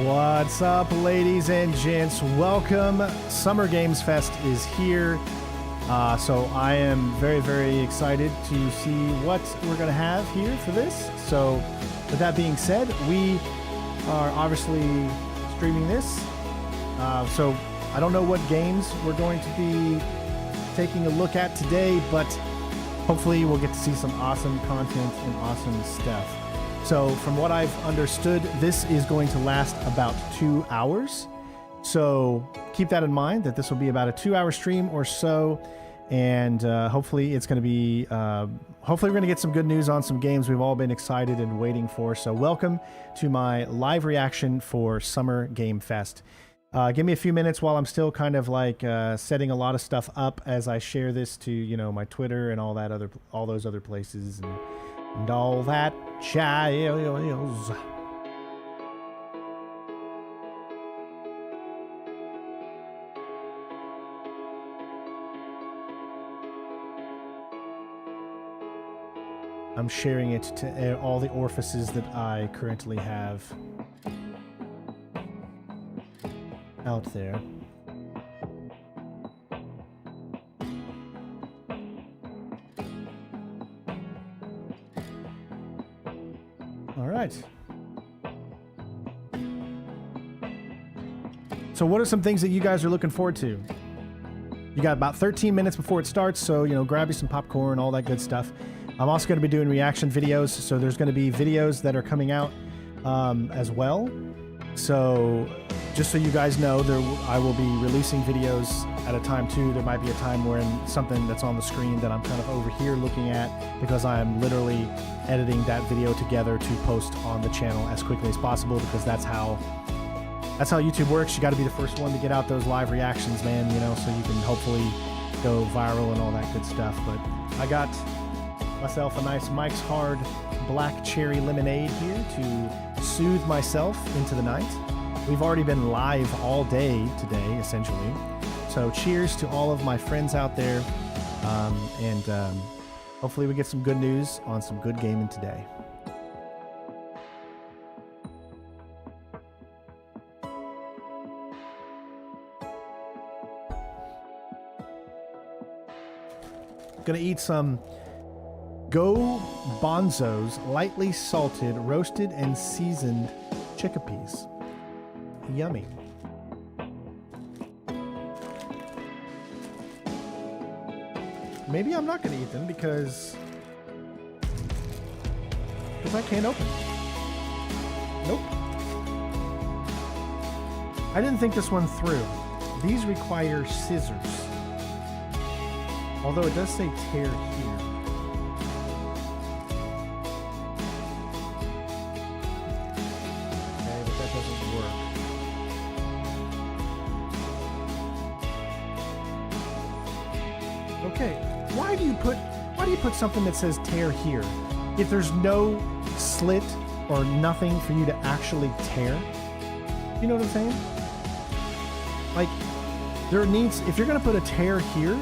What's up, ladies and gents? Welcome. Summer Games Fest is here. So I am very, very excited to see what we're going to have here for this. So with that being said, we are obviously streaming this. So I don't know what games we're going to be taking a look at today, but hopefully we'll get to see some awesome content and awesome stuff. So from what I've understood, this is going to last about 2 hours. So keep that in mind, that this will be about a 2-hour stream or so. And hopefully it's going to be, hopefully we're going to get some good news on some games we've all been excited and waiting for. So welcome to my live reaction for Summer Game Fest. Give me a few minutes while I'm still kind of like setting a lot of stuff up as I share this to, you know, my Twitter and all those other places and all that jazz. I'm sharing it to all the orifices that I currently have out there. All right. So what are some things that you guys are looking forward to? You got about 13 minutes before it starts, so, you know, grab you some popcorn, all that good stuff. I'm also going to be doing reaction videos, so there's going to be videos that are coming out as well. So just so you guys know, I will be releasing videos at a time too. There might be a time when something that's on the screen that I'm kind of over here looking at, because I am literally editing that video together to post on the channel as quickly as possible, because that's how YouTube works. You got to be the first one to get out those live reactions, man, you know, so you can hopefully go viral and all that good stuff. But I got myself a nice Mike's Hard Black Cherry Lemonade here to soothe myself into the night. We've already been live all day today, essentially. So cheers to all of my friends out there. And hopefully we get some good news on some good gaming today. Gonna eat some Go Bonzo's lightly salted, roasted, and seasoned chickpeas. Yummy. Maybe I'm not going to eat them because I can't open them. Nope. I didn't think this one through. These require scissors. Although it does say tear here. Okay, why do you put something that says tear here if there's no slit or nothing for you to actually tear? You know what I'm saying? Like, if you're gonna put a tear here,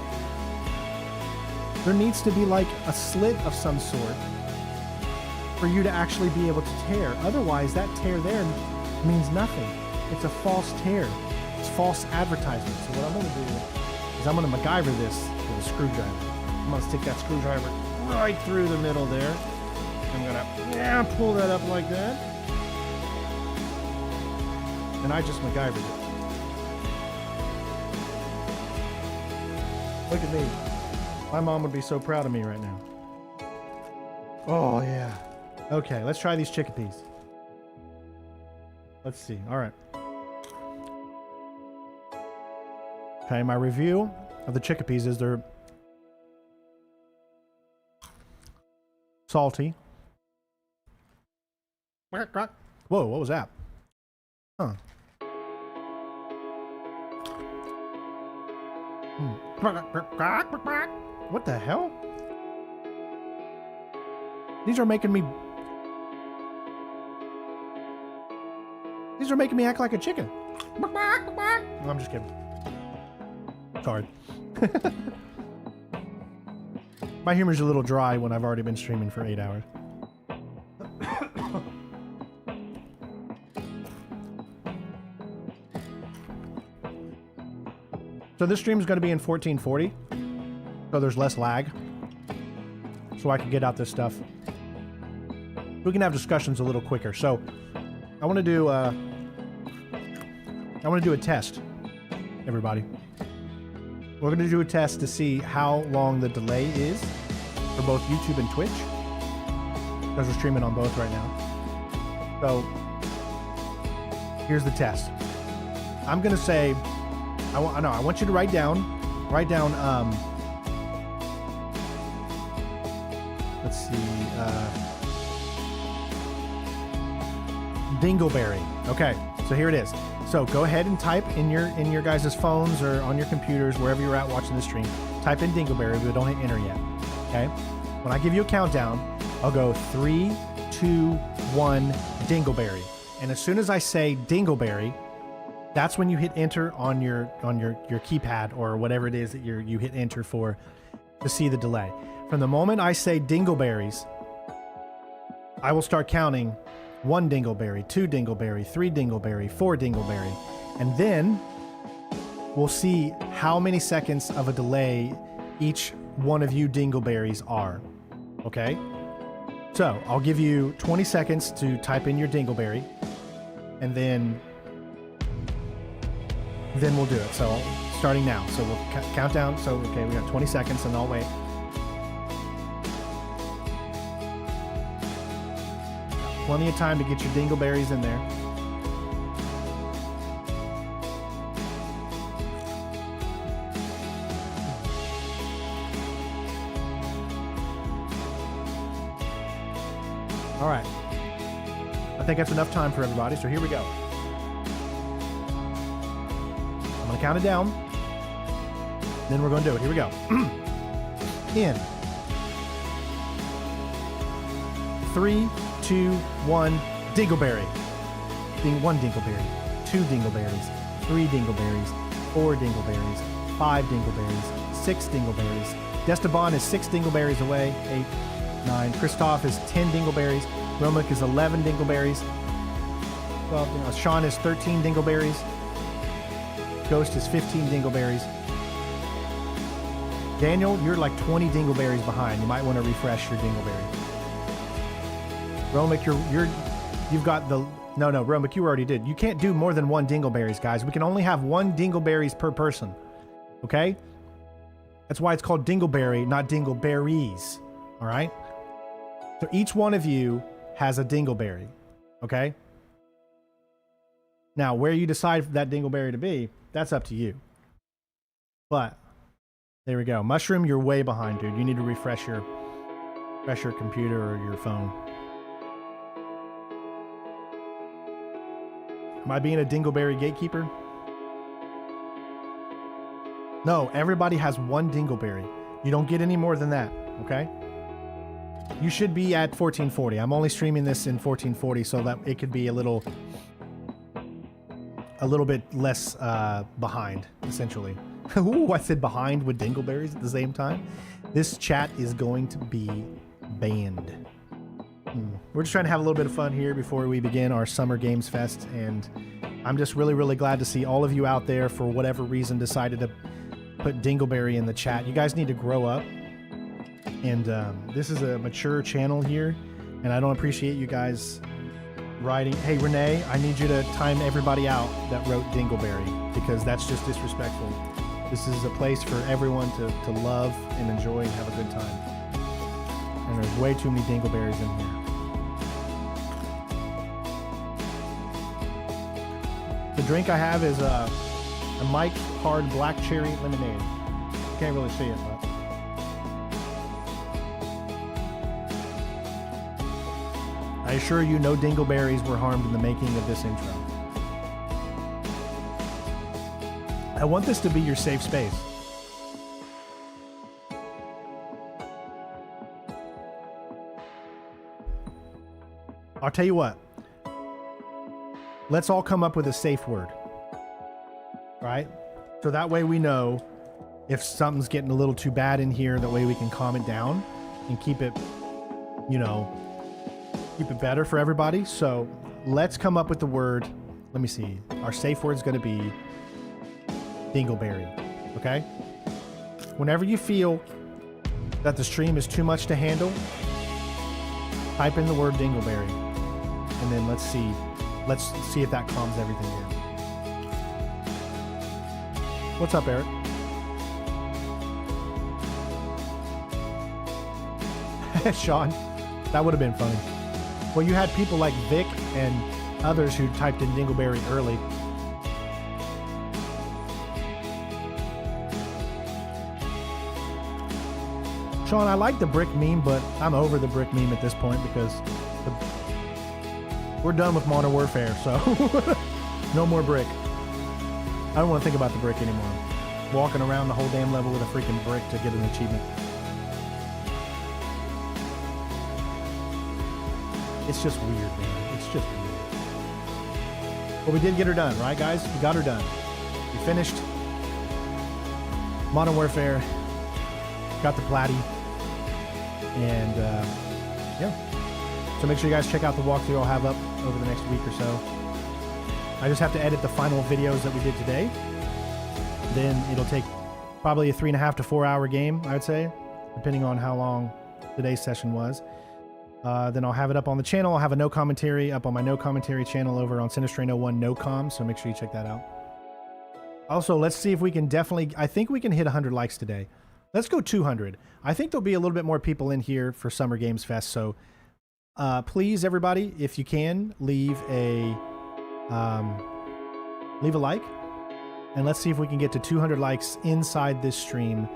there needs to be like a slit of some sort for you to actually be able to tear. Otherwise, that tear there means nothing. It's a false tear. It's false advertisement. So what I'm gonna do is I'm gonna MacGyver this with a screwdriver. I'm gonna stick that screwdriver right through the middle there. I'm gonna pull that up like that. And I just MacGyvered it. Look at me. My mom would be so proud of me right now. Oh yeah. Okay, let's try these chickpeas. Let's see. All right. Okay, my review of the chickpeas is they're salty. Whoa, what was that? Huh. What the hell? These are making me act like a chicken. No, I'm just kidding. Sorry. My humor's a little dry when I've already been streaming for 8 hours. So this stream is going to be in 1440, so there's less lag, so I can get out this stuff. We can have discussions a little quicker. So I want to do a test, everybody. We're going to do a test to see how long the delay is for both YouTube and Twitch, because we're streaming on both right now. So here's the test. I'm going to say, I want you to write down, let's see, Dingleberry. Okay, so here it is. So go ahead and type in your guys' phones or on your computers, wherever you're at watching the stream, type in Dingleberry, but don't hit enter yet. Okay? When I give you a countdown, I'll go 3, 2, 1, Dingleberry. And as soon as I say Dingleberry, that's when you hit enter on your keypad or whatever it is that you hit enter for to see the delay. From the moment I say Dingleberries, I will start counting 1 Dingleberry, 2 Dingleberry, 3 Dingleberry, 4 Dingleberry, and then we'll see how many seconds of a delay each one of you Dingleberries are. Okay? So I'll give you 20 seconds to type in your Dingleberry, and then we'll do it. So starting now. So we'll count down. So, okay, we got 20 seconds and I'll wait. Plenty of time to get your Dingleberries in there. All right. I think that's enough time for everybody. So here we go. I'm going to count it down. Then we're going to do it. Here we go. In 3, 2, 1, Dingleberry. 1 Dingleberry, 2 Dingleberries, 3 Dingleberries, 4 Dingleberries, 5 Dingleberries, 6 Dingleberries. Destaban is 6 Dingleberries away. 8, 9. Christoph is 10 Dingleberries. Romic is 11 Dingleberries. Well, Sean is 13 Dingleberries. Ghost is 15 Dingleberries. Daniel, you're like 20 Dingleberries behind. You might want to refresh your Dingleberry. Romic, you've got the... No, Romic, you already did. You can't do more than 1 Dingleberries, guys. We can only have 1 Dingleberries per person. Okay? That's why it's called Dingleberry, not Dingleberries. All right? So each one of you has a Dingleberry. Okay? Now, where you decide that Dingleberry to be, that's up to you. But, there we go. Mushroom, you're way behind, dude. You need to refresh your computer or your phone. Am I being a Dingleberry gatekeeper? No, everybody has 1 Dingleberry. You don't get any more than that, okay? You should be at 1440. I'm only streaming this in 1440 so that it could be a little bit less behind, essentially. Ooh, I said behind with Dingleberries at the same time. This chat is going to be banned. We're just trying to have a little bit of fun here before we begin our Summer Games Fest, and I'm just really, really glad to see all of you out there for whatever reason decided to put Dingleberry in the chat. You guys need to grow up, and this is a mature channel here, and I don't appreciate you guys writing, hey Renee, I need you to time everybody out that wrote Dingleberry, because that's just disrespectful. This is a place for everyone to love and enjoy and have a good time. And there's way too many Dingleberries in here. The drink I have is a Mike's Hard Black Cherry Lemonade. Can't really see it, but... I assure you, no Dingleberries were harmed in the making of this intro. I want this to be your safe space. I'll tell you what. Let's all come up with a safe word. Right? So that way we know if something's getting a little too bad in here, that way we can calm it down and keep it, you know, keep it better for everybody. So let's come up with the word. Let me see. Our safe word's going to be Dingleberry. okay? Whenever you feel that the stream is too much to handle, type in the word dingleberry, and then let's see if that calms everything down. What's up, Eric? Sean, that would have been funny. Well, you had people like Vic and others who typed in dingleberry early. Sean, I like the brick meme, but I'm over the brick meme at this point because we're done with Modern Warfare, so no more brick. I don't want to think about the brick anymore. Walking around the whole damn level with a freaking brick to get an achievement. It's just weird, man. It's just weird. But we did get her done, right, guys? We got her done. We finished Modern Warfare, got the platy, and yeah. So make sure you guys check out the walkthrough I'll have up over the next week or so. I just have to edit the final videos that we did today. Then it'll take probably a 3.5 to 4 hour game, I would say, depending on how long today's session was. Then I'll have it up on the channel. I'll have a no commentary up on my no commentary channel over on Cinestrain01 No Com, so make sure you check that out. Also, let's see if we can I think we can hit 100 likes today. Let's go 200. I think there'll be a little bit more people in here for Summer Games Fest, so please, everybody, if you can, leave a like, and let's see if we can get to 200 likes inside this stream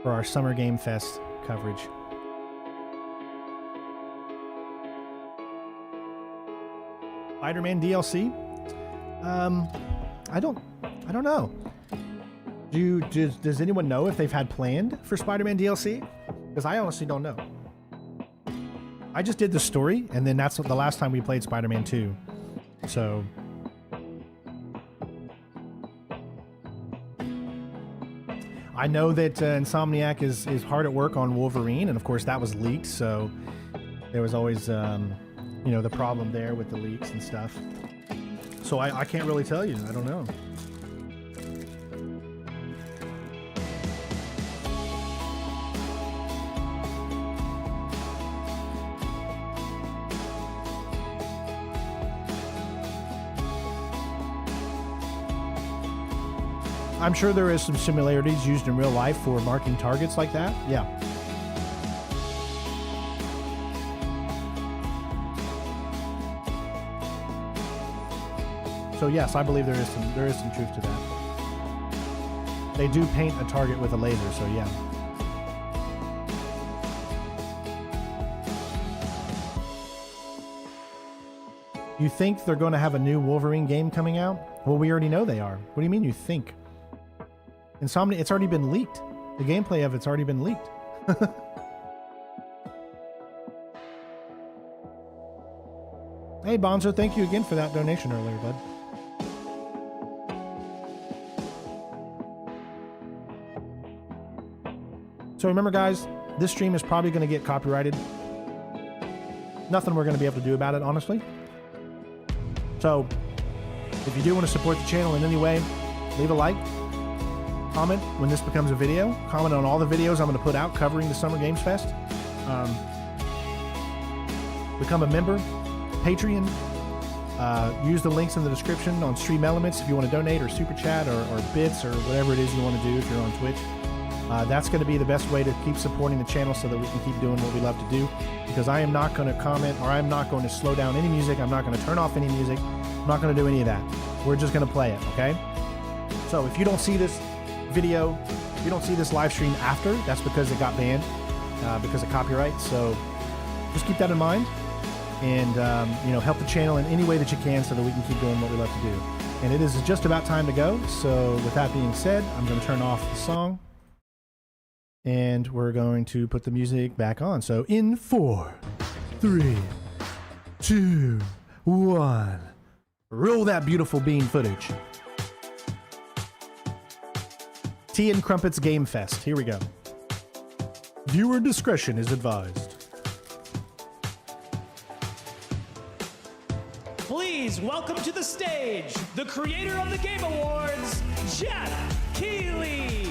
for our Summer Game Fest coverage. Spider-Man DLC? I don't know. Does anyone know if they've had planned for Spider-Man DLC? Because I honestly don't know. I just did the story, and then that's the last time we played Spider-Man 2. So I know that Insomniac is hard at work on Wolverine, and of course that was leaked, so there was always you know, the problem there with the leaks and stuff. So I can't really tell you. I don't know. I'm sure there is some similarities used in real life for marking targets like that. Yeah. So yes, I believe there is some truth to that. They do paint a target with a laser, so yeah. You think they're going to have a new Wolverine game coming out? Well, we already know they are. What do you mean you think? Insomnia, it's already been leaked. The gameplay of it's already been leaked. Hey, Bonzo, thank you again for that donation earlier, bud. So remember, guys, this stream is probably going to get copyrighted. Nothing we're going to be able to do about it, honestly. So if you do want to support the channel in any way, leave a like. Comment when this becomes a video. Comment on all the videos I'm going to put out covering the Summer Games Fest. Become a member, Patreon. Use the links in the description on Stream Elements if you want to donate, or Super Chat, or bits, or whatever it is you want to do if you're on Twitch. That's going to be the best way to keep supporting the channel so that we can keep doing what we love to do. Because I am not going to comment, or I'm not going to slow down any music. I'm not going to turn off any music. I'm not going to do any of that. We're just going to play it, okay? So if you don't see this video, if you don't see this live stream after, that's because it got banned because of copyright. So just keep that in mind, and you know, help the channel in any way that you can so that we can keep doing what we love to do. And it is just about time to go. So with that being said, I'm going to turn off the song, and we're going to put the music back on. So in 4, 3, 2, 1, roll that beautiful bean footage. Tea and Crumpets Game Fest. Here we go. Viewer discretion is advised. Please welcome to the stage the creator of the Game Awards, Jeff Keeley.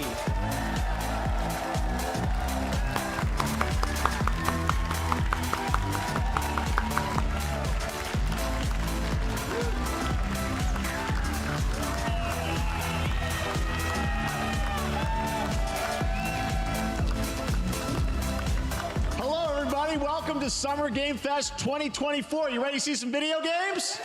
Hello, everybody. Welcome to Summer Game Fest 2024. You ready to see some video games?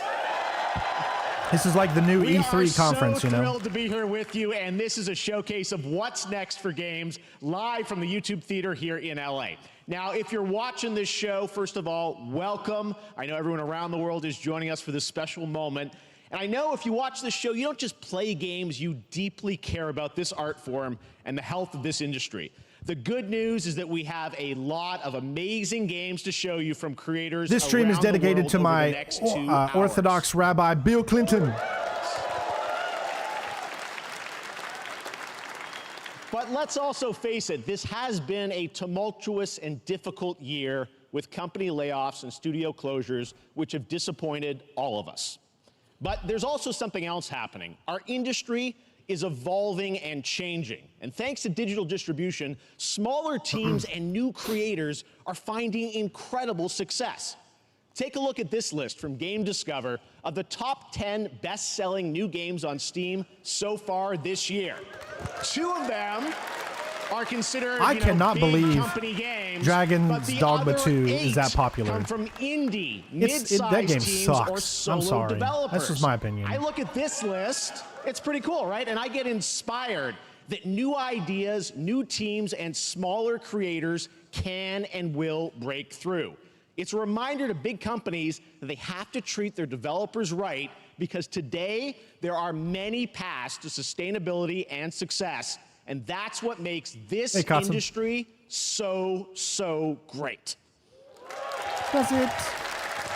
This is like the new E3 conference, you know? We are so thrilled to be here with you, and this is a showcase of what's next for games live from the YouTube Theater here in LA. Now, if you're watching this show, first of all, welcome. I know everyone around the world is joining us for this special moment. And I know if you watch this show, you don't just play games, you deeply care about this art form and the health of this industry. The good news is that we have a lot of amazing games to show you from creators. This stream is dedicated to my Orthodox Rabbi, Bill Clinton. But let's also face it, this has been a tumultuous and difficult year with company layoffs and studio closures, which have disappointed all of us. But there's also something else happening. Our industry is evolving and changing. And thanks to digital distribution, smaller teams and new creators are finding incredible success. Take a look at this list from Game Discover of the top 10 best-selling new games on Steam so far this year. 2 of them are considered I cannot believe company games, Dragon's Dogma 2 is that popular. Come from indie, mid-sized game teams sucks. or solo I'm sorry. developers. That's just my opinion. I look at this list, it's pretty cool, right? And I get inspired that new ideas, new teams, and smaller creators can and will break through. It's a reminder to big companies that they have to treat their developers right, because today there are many paths to sustainability and success. And that's what makes this industry so great. Does it?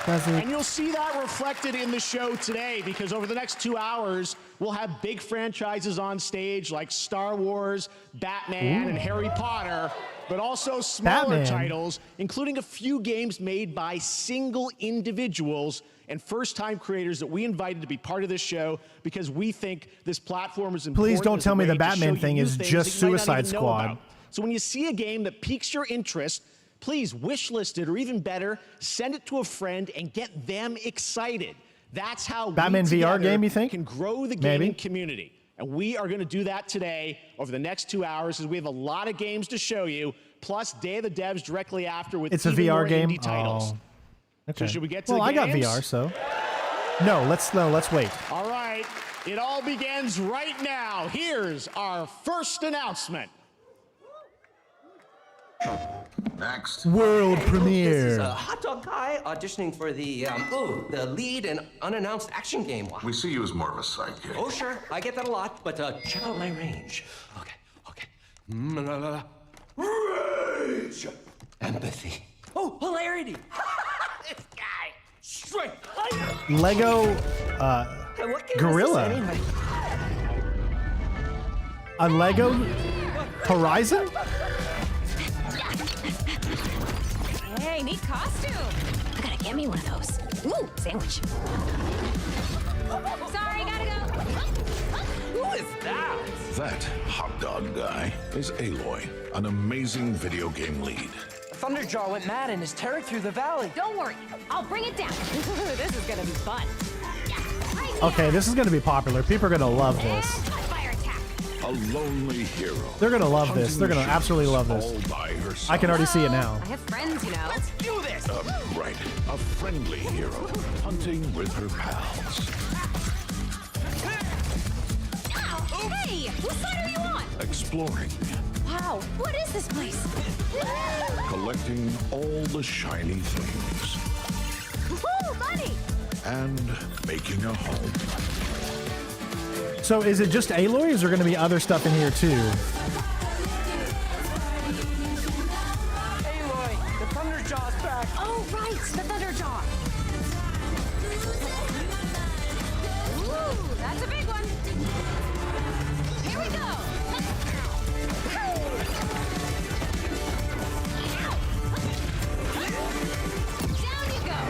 And you'll see that reflected in the show today, because over the next 2 hours, we'll have big franchises on stage like Star Wars, Batman, and Harry Potter, but also smaller titles, including a few games made by single individuals and first-time creators that we invited to be part of this show because we think this platform is important. Please don't tell me the Batman thing is just Suicide Squad. So when you see a game that piques your interest, please wish list it, or even better, send it to a friend and get them excited. That's how Batman VR game, you think? Can grow the gaming community. And we are going to do that today over the next 2 hours, as we have a lot of games to show you, plus Day of the Devs directly after with it's a VR game. Indie titles. Okay. So should we get to the games? I got VR, so no. Let's wait. All right, it all begins right now. Here's our first announcement. Next. World premiere. This is a hot dog guy auditioning for the lead and unannounced action game. We see you as more of a sidekick. Oh, sure. I get that a lot, but check out my range. Okay. Rage! Empathy. Oh, hilarity! This guy! Straight fire! Lego Gorilla. Anyway? A Lego Horizon? Hey, neat costume. I gotta get me one of those. Ooh, sandwich. Sorry, gotta go. Who is that? That hot dog guy is Aloy, an amazing video game lead. Thunderjaw went mad and is tearing through the valley. Don't worry, I'll bring it down. This is gonna be fun. Okay, this is gonna be popular. People are gonna love this. Fire attack. A lonely hero. They're gonna love this. They're gonna absolutely love this. All by herself. I can already see it now. I have friends, you know. Let's do this! Right. A friendly hero hunting with her pals. Ow! Hey, whose side are you on? Exploring. Wow, what is this place? Collecting all the shiny things. Woo, money! And making a home. So is it just Aloy, or is there going to be other stuff in here too? Aloy, the Thunderjaw's back. Oh, right, the Thunderjaw. Ooh, that's a big one. Here we go. Down you go.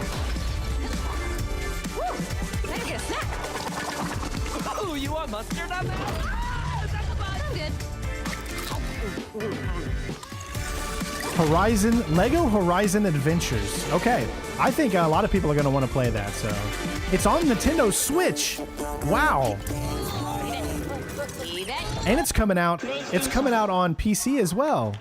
Woo, better get a snack. Oh, you want mustard on that? Ah, that's a bug. Lego Horizon Adventures. Okay, I think a lot of people are going to want to play that. So, it's on Nintendo Switch. Wow. And it's coming out. It's coming out on PC as well.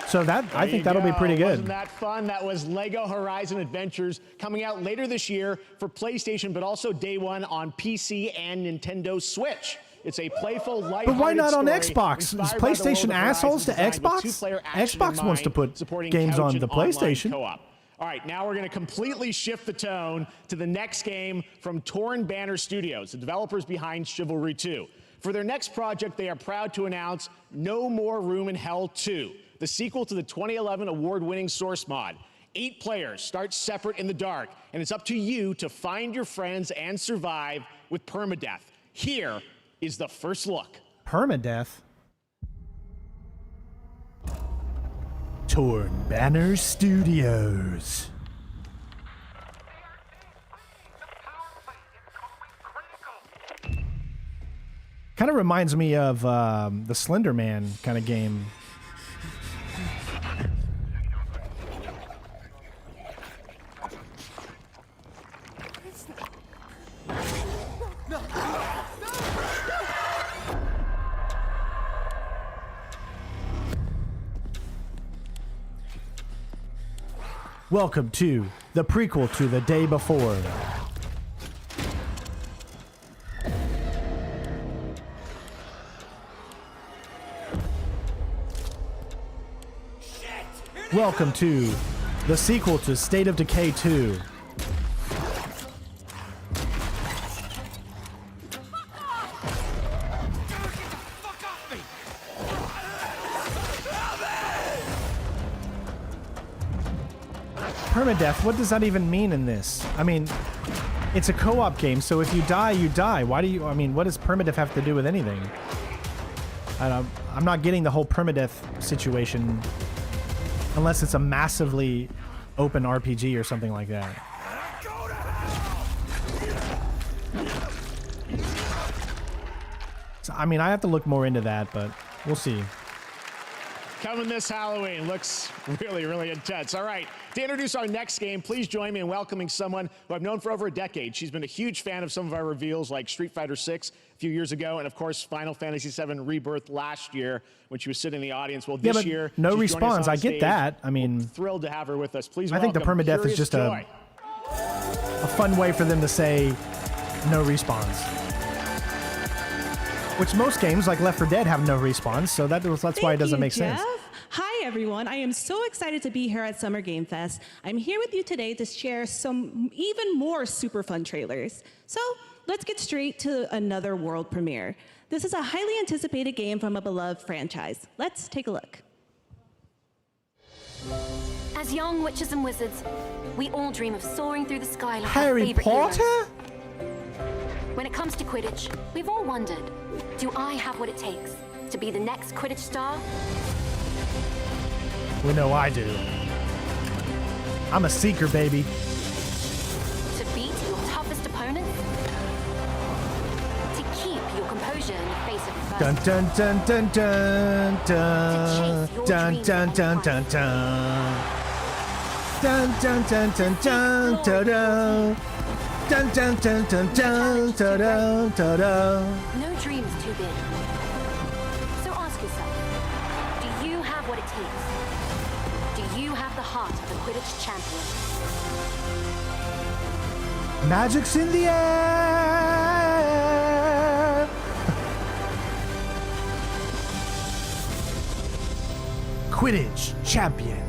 So I think that'll be pretty good. Wasn't that fun? That was Lego Horizon Adventures coming out later this year for PlayStation, but also day one on PC and Nintendo Switch. It's a playful, lighthearted But why not on story Xbox? Is inspired by the PlayStation world of assholes to Horizon, designed with Xbox? two-player action in Xbox wants to mind, put supporting games couch on and the online PlayStation. co-op. All right, now we're going to completely shift the tone to the next game from Torn Banner Studios, the developers behind Chivalry 2. For their next project, they are proud to announce No More Room in Hell 2, the sequel to the 2011 award-winning Source mod. 8 players start separate in the dark, and it's up to you to find your friends and survive with permadeath. Here is the first look. Permadeath? Torn Banner Studios. Kind of reminds me of the Slender Man kind of game. Welcome to the prequel to The Day Before. Welcome to the sequel to State of Decay 2. Permadeath, what does that even mean in this? I mean, it's a co-op game, so if you die, you die. Why do you, I mean, what does permadeath have to do with anything? I'm not getting the whole permadeath situation unless it's a massively open RPG or something like that. So, I mean, I have to look more into that, but we'll see. Coming this Halloween. Looks really, really intense. All right, to introduce our next game, please join me in welcoming someone who I've known for over a decade. She's been a huge fan of some of our reveals like Street Fighter 6 a few years ago, and of course, Final Fantasy 7 Rebirth last year when she was sitting in the audience. Well, this year, no she's joining us respawns. on I get stage. that. I mean, we're thrilled to have her with us. Please I think the welcome permadeath is Curious just Joy. a fun way for them to say no respawns. Which most games, like Left 4 Dead, have no respawns, so that's why it doesn't make sense. Hi, everyone. I am so excited to be here at Summer Game Fest. I'm here with you today to share some even more super fun trailers. So let's get straight to another world premiere. This is a highly anticipated game from a beloved franchise. Let's take a look. As young witches and wizards, we all dream of soaring through the sky like our Harry favorite Potter? heroes. When it comes to Quidditch, we've all wondered, do I have what it takes to be the next Quidditch star? We know I do. I'm a seeker, baby. To beat your toughest opponents? To keep your composure in the face of Dun adversity? dun dun dun dun dun dun dun dun dun dun dun dun dun dun dun dun. Dun dun dun dun dun dun dun dun dun. No dream is too big. So ask yourself, do you have what it takes? Do you have the heart of the Quidditch champion? Magic's in the air. Quidditch champions.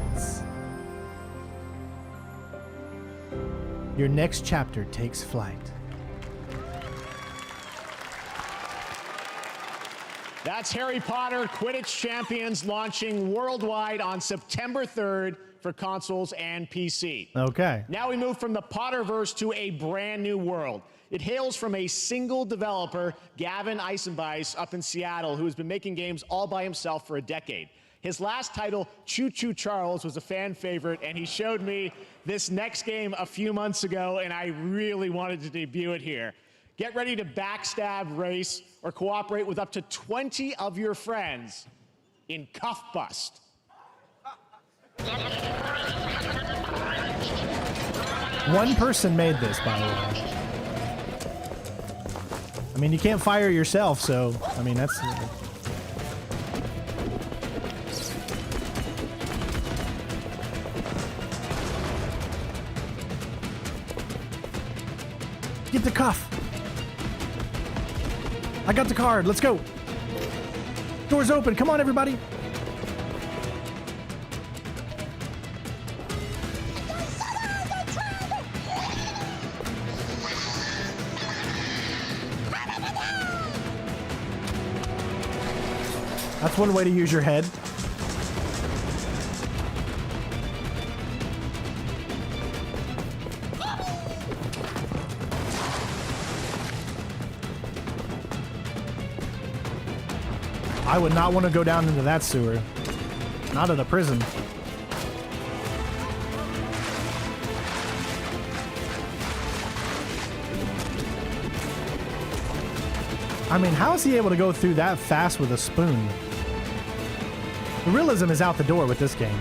Your next chapter takes flight. That's Harry Potter Quidditch Champions launching worldwide on September 3rd for consoles and PC. Okay. Now we move from the Potterverse to a brand new world. It hails from a single developer, Gavin Eisenbeis, up in Seattle, who has been making games all by himself for a decade. His last title, Choo Choo Charles, was a fan favorite, and he showed me this next game a few months ago, and I really wanted to debut it here. Get ready to backstab, race, or cooperate with up to 20 of your friends in Cuffbust. One person made this, by the way. I mean, you can't fire yourself, so, I mean, that's... Get the cuff. I got the card. Let's go. Doors open. Come on, everybody. That's one way to use your head. I would not want to go down into that sewer. Not in a prison. I mean, how is he able to go through that fast with a spoon? The realism is out the door with this game.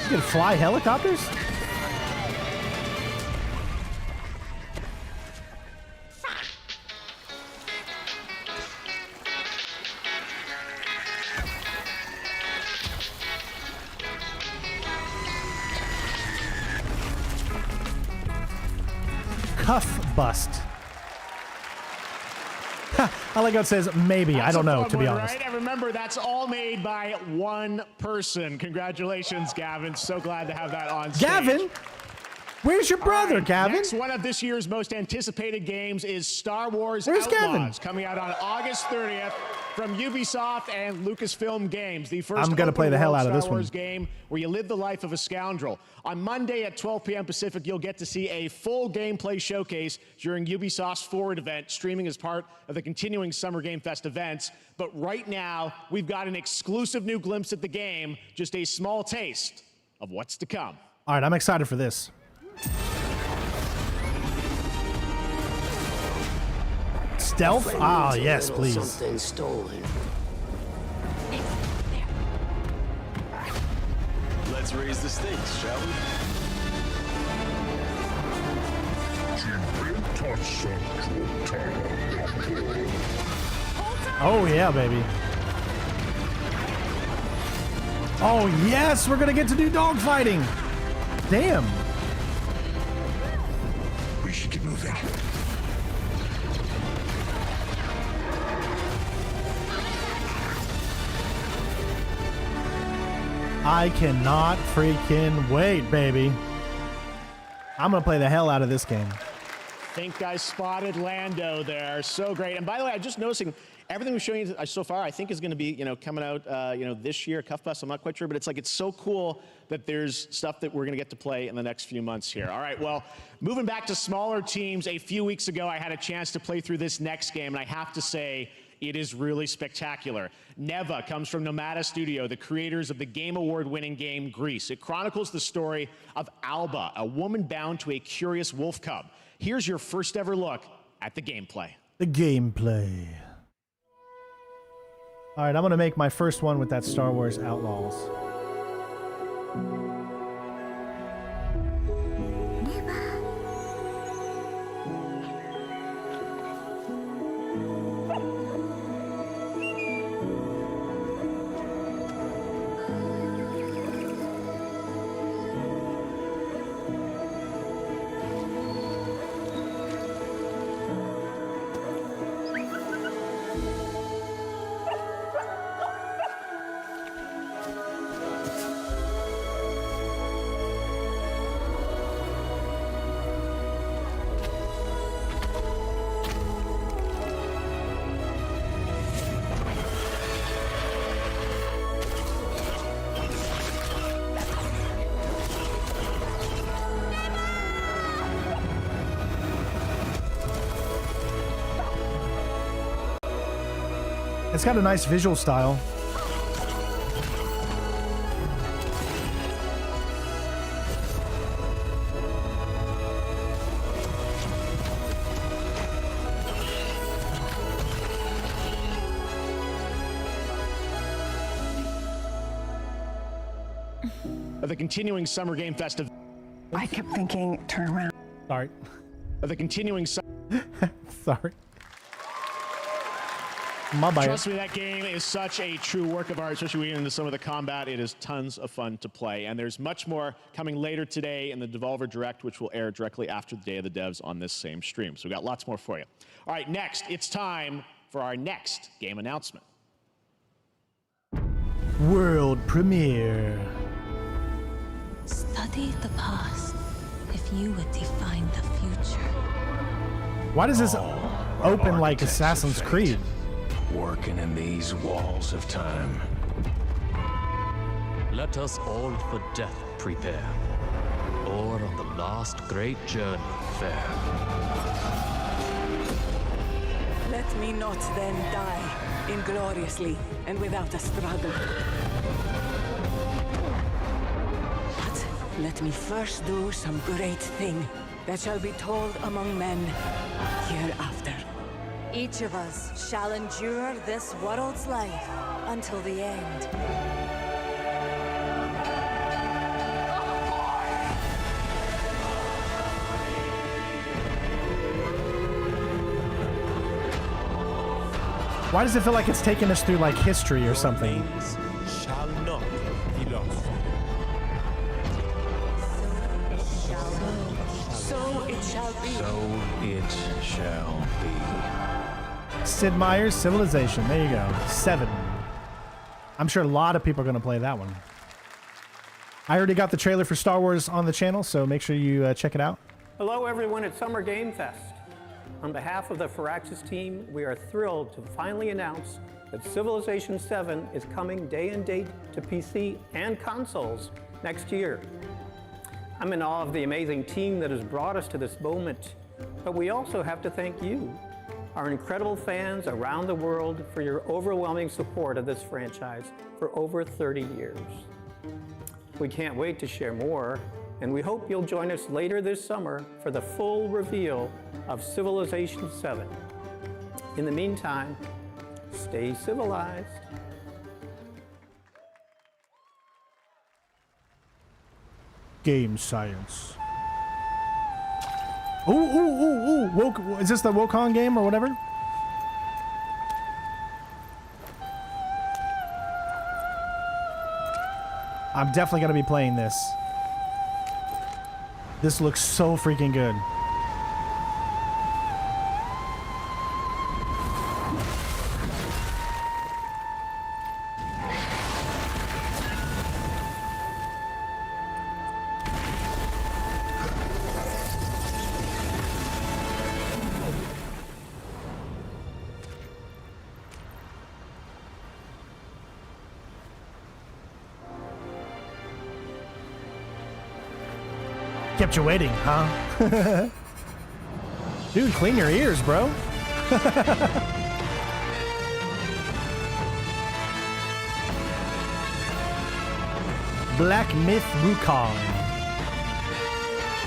You can fly helicopters? Cuffbust. I like how it says maybe. That's I don't know, fun to be one, honest. Right? And remember, that's all made by one person. Congratulations, Gavin. So glad to have that on stage. Gavin? Where's your brother, All right, Gavin? Next one of this year's most anticipated games is Star Wars Where's Outlaws, Gavin? coming out on August 30th from Ubisoft and Lucasfilm Games. The first I'm gonna play the hell out of this Star Wars one. game where you live the life of a scoundrel. On Monday at 12 p.m. Pacific, you'll get to see a full gameplay showcase during Ubisoft's Forward event, streaming as part of the continuing Summer Game Fest events. But right now, we've got an exclusive new glimpse at the game, just a small taste of what's to come. All right, I'm excited for this. Stealth? Ah, yes, please. Something stolen. Let's raise the stakes, shall we? Oh, yeah, baby. Oh, yes, we're gonna get to do dogfighting. Damn. We should get moving. I cannot freaking wait, baby. I'm gonna play the hell out of this game. Think I spotted Lando there. So great. And by the way, I'm just noticing everything we've shown you so far, I think is going to be, coming out, this year, Cuffbust. I'm not quite sure, but it's so cool that there's stuff that we're going to get to play in the next few months here. All right, well, moving back to smaller teams, a few weeks ago, I had a chance to play through this next game, and I have to say, it is really spectacular. Neva comes from Nomada Studio, the creators of the Game Award-winning game Grease. It chronicles the story of Alba, a woman bound to a curious wolf cub. Here's your first ever look at the gameplay. The gameplay. All right, I'm gonna make my first one with that Star Wars Outlaws. It's got a nice visual style. The continuing Summer Game Festival. I kept thinking, turn around. Sorry. The continuing. Sorry. My bad. Trust me, that game is such a true work of art, especially when we get into some of the combat. It is tons of fun to play. And there's much more coming later today in the Devolver Direct, which will air directly after the Day of the Devs on this same stream. So we've got lots more for you. All right, next, it's time for our next game announcement. World premiere. Study the past if you would define the future. Why does this open like Assassin's Creed? Working in these walls of time. Let us all for death prepare, or on the last great journey fare. Let me not then die ingloriously and without a struggle. But let me first do some great thing that shall be told among men hereafter. Each of us shall endure this world's life until the end. Why does it feel like it's taking us through like history or something? Shall not be lost. So it shall be. So it shall be. Sid Meier's Civilization. There you go. 7. I'm sure a lot of people are going to play that one. I already got the trailer for Star Wars on the channel, so make sure you check it out. Hello everyone at Summer Game Fest. On behalf of the Firaxis team, we are thrilled to finally announce that Civilization 7 is coming day and date to PC and consoles next year. I'm in awe of the amazing team that has brought us to this moment, but we also have to thank you, our incredible fans around the world, for your overwhelming support of this franchise for over 30 years. We can't wait to share more, and we hope you'll join us later this summer for the full reveal of Civilization 7. In the meantime, stay civilized. Game science. Ooh. Is this the Wukong game or whatever? I'm definitely going to be playing this. This looks so freaking good. Kept you waiting, huh? Dude, clean your ears, bro. Black Myth Wukong.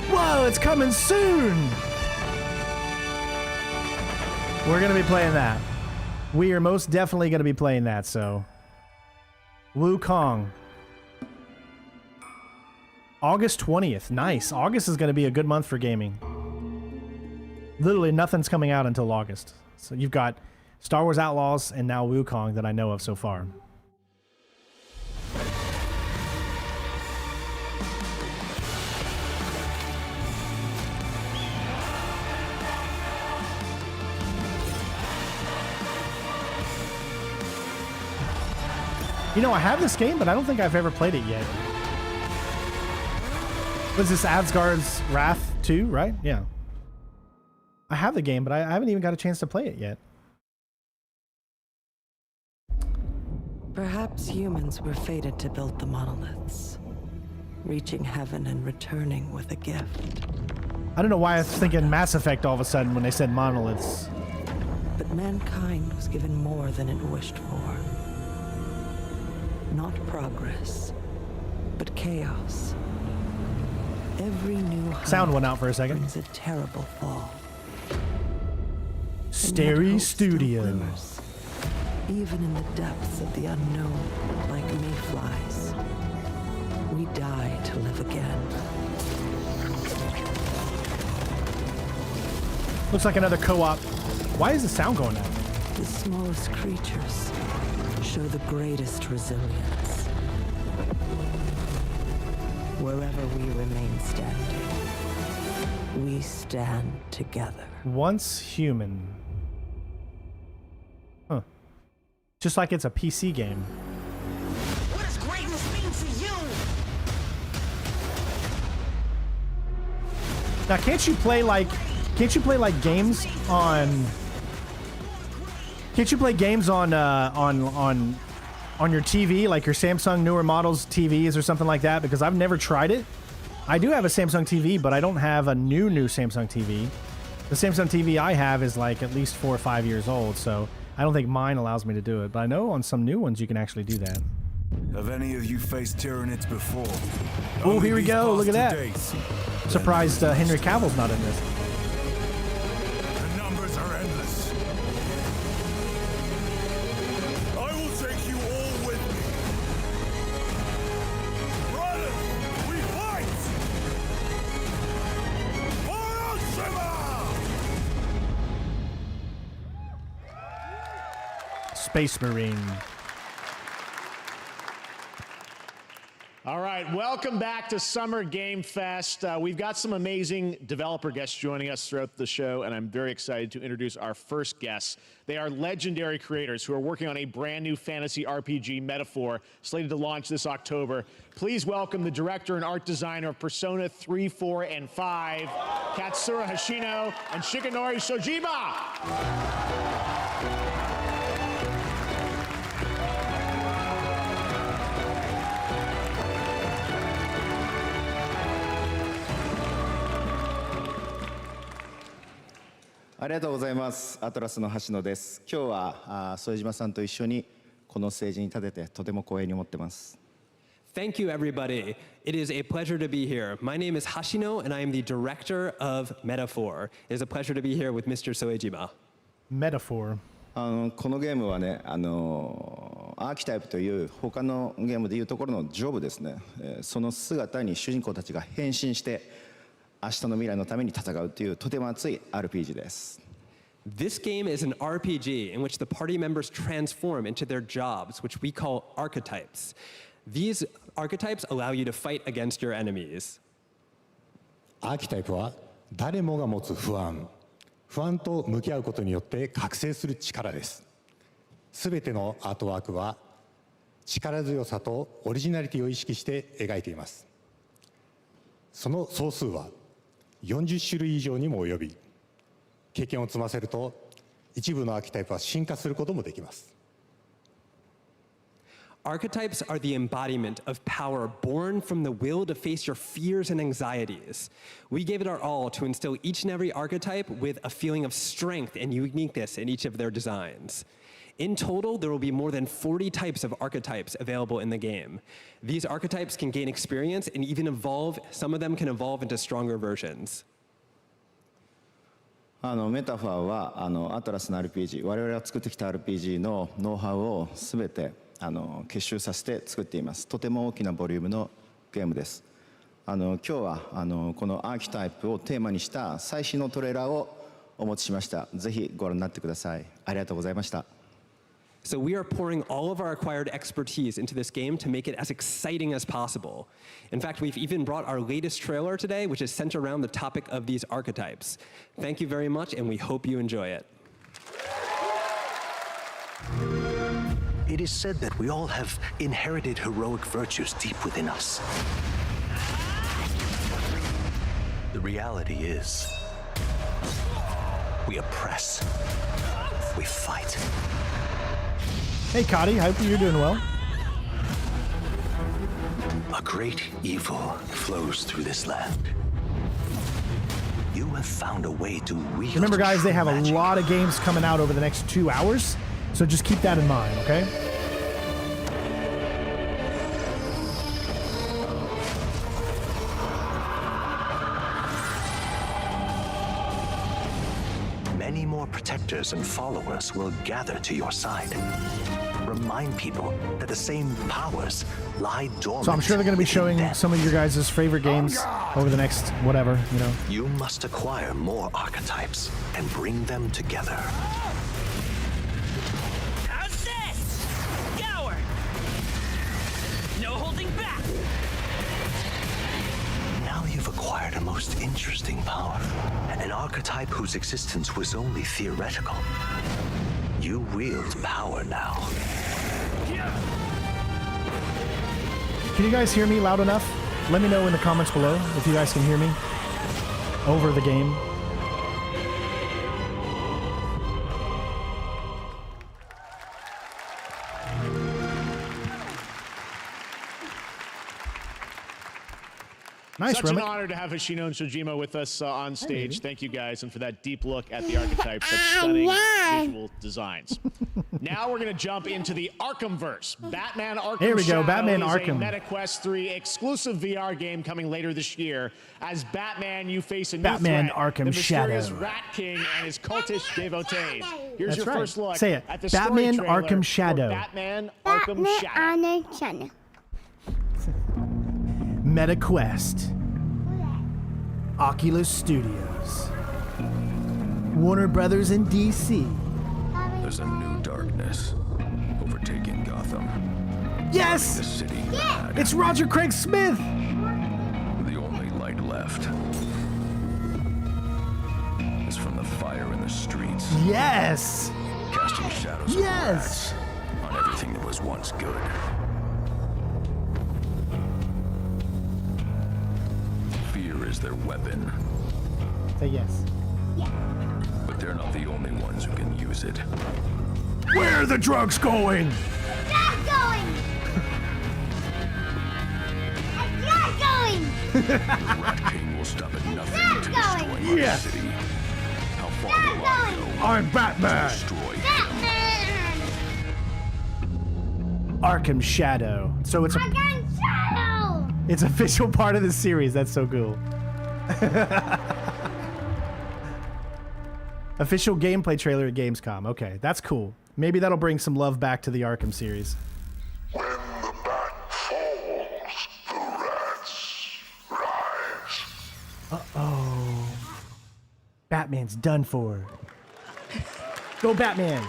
Whoa, it's coming soon! We're gonna be playing that. We are most definitely gonna be playing that, so. Wukong. August 20th. Nice. August is going to be a good month for gaming. Literally nothing's coming out until August. So you've got Star Wars Outlaws and now Wukong that I know of so far. You know, I have this game, but I don't think I've ever played it yet. Was this Asgard's Wrath 2, right? Yeah. I have the game, but I haven't even got a chance to play it yet. Perhaps humans were fated to build the monoliths, reaching heaven and returning with a gift. I don't know why I was thinking Mass Effect all of a sudden when they said monoliths. But mankind was given more than it wished for. Not progress, but chaos. Every new sound went out for a second. Brings a terrible fall. Starry Studio. Even in the depths of the unknown, like mayflies, we die to live again. Looks like another co-op. Why is the sound going out? The smallest creatures show the greatest resilience. Wherever we remain standing, we stand together. Once human. Huh. Just like it's a PC game. What does greatness mean to you? Now, can't you play like games on? Can't you play games on your TV, like your Samsung newer models TVs or something like that? Because I've never tried it. I do have a Samsung TV, but I don't have a new Samsung TV. The Samsung TV I have is like at least 4 or 5 years old, so I don't think mine allows me to do it. But I know on some new ones you can actually do that. Have any of you faced Tyranids before? Oh, here we go. Look at that. Surprised Henry Cavill's not in this. The numbers are endless. I will take you all with me. Brothers, we fight! For Oshima! Space Marine. All right, welcome back to Summer Game Fest. We've got some amazing developer guests joining us throughout the show, and I'm very excited to introduce our first guests. They are legendary creators who are working on a brand new fantasy RPG, Metaphor, slated to launch this October. Please welcome the director and art designer of Persona 3, 4, and 5, Katsura Hashino and Shikanori Shojima. ありがとうございます。アトラスの橋野です。今日は副島さんと一緒にこのステージに立ててとても光栄に思ってます。Thank you, everybody. It is a pleasure to be here. My name is Hashino, and I am the director of Metaphor. It is a pleasure to be here with Mr. Soejima. Metaphor. このゲームはね、アーキタイプという他のゲームでいうところのジョブですね。その姿に主人公たちが変身して明日の未来のために戦うというとても熱い RPG です。This game is an RPG in which the party members transform into their jobs, which we call archetypes. These archetypes allow you to fight against your enemies. アーキタイプは誰もが持つ不安と向き合うことによって覚醒する力です。すべてのアートワークは力強さとオリジナリティを意識して描いています。その総数は40種類以上にも及び、経験を積ませると一部のアーキタイプは進化することもできます。Archetypes are the embodiment of power born from the will to face your fears and anxieties. We gave it our all to instill each and every archetype with a feeling of strength and uniqueness in each of their designs. In total, there will be more than 40 types of archetypes available in the game. These archetypes can gain experience and even evolve. Some of them can evolve into stronger versions. メタファーはアトラスの RPG、我々が作ってきた RPG のノウハウをすべて結集させて作っています。とても大きなボリュームのゲームです。今日はこのアーキタイプをテーマにした最新のトレーラーをお持ちしました。ぜひご覧になってください。ありがとうございました。So we are pouring all of our acquired expertise into this game to make it as exciting as possible. In fact, we've even brought our latest trailer today, which is centered around the topic of these archetypes. Thank you very much, and we hope you enjoy it. It is said that we all have inherited heroic virtues deep within us. The reality is, we oppress, we fight. Hey, Cotty, hope you're doing well. A great evil flows through this land. You have found a way to wield. Remember, guys, they have a magic. lot of games coming out over the next 2 hours, so just keep that in mind, okay? Many more protectors and followers will gather to your side. Remind people that the same powers lie dormant. So I'm sure they're going to be showing some of your guys' favorite games over the next whatever, you know. You must acquire more archetypes and bring them together. How's this? Gower! No holding back! Now you've acquired a most interesting power, an archetype whose existence was only theoretical. You wield power now. Can you guys hear me loud enough? Let me know in the comments below if you guys can hear me over the game. Nice, Such Remick. an honor to have Hoshino and Shojima with us on stage. Thank you guys, and for that deep look at the archetypes, such stunning visual designs. Now we're going to jump into the Arkhamverse. Batman Arkham Here we go, Shadow Batman is Arkham. a MetaQuest 3 exclusive VR game coming later this year. As Batman, you face a new Batman threat, Arkham the mysterious Shadow. Rat King and his cultish devotees. Here's That's your right. first look Say it. at the Batman story trailer Arkham for Shadow. Batman Arkham Shadow. MetaQuest. Oculus Studios. Warner Brothers in DC. There's a new darkness overtaking Gotham. Yes! The city. It's Roger Craig Smith! The only light left is from the fire in the streets. Yes! Casting shadows Yes! of rats on everything that was once good. Fear is their weapon, Say yes. but they're not the only ones who can use it. Where are the drugs going? Not going! I'm not going! The Rat King will stop at nothing Not to going! destroy my Yes. city. How far will I go? I'm Batman! To destroy Batman! Arkham Shadow. So it's a Arkham Shadow! it's official part of the series. That's so cool. Official gameplay trailer at Gamescom. Okay, that's cool. Maybe that'll bring some love back to the Arkham series. When the bat falls, the rats rise. Uh-oh. Batman's done for. Go Batman.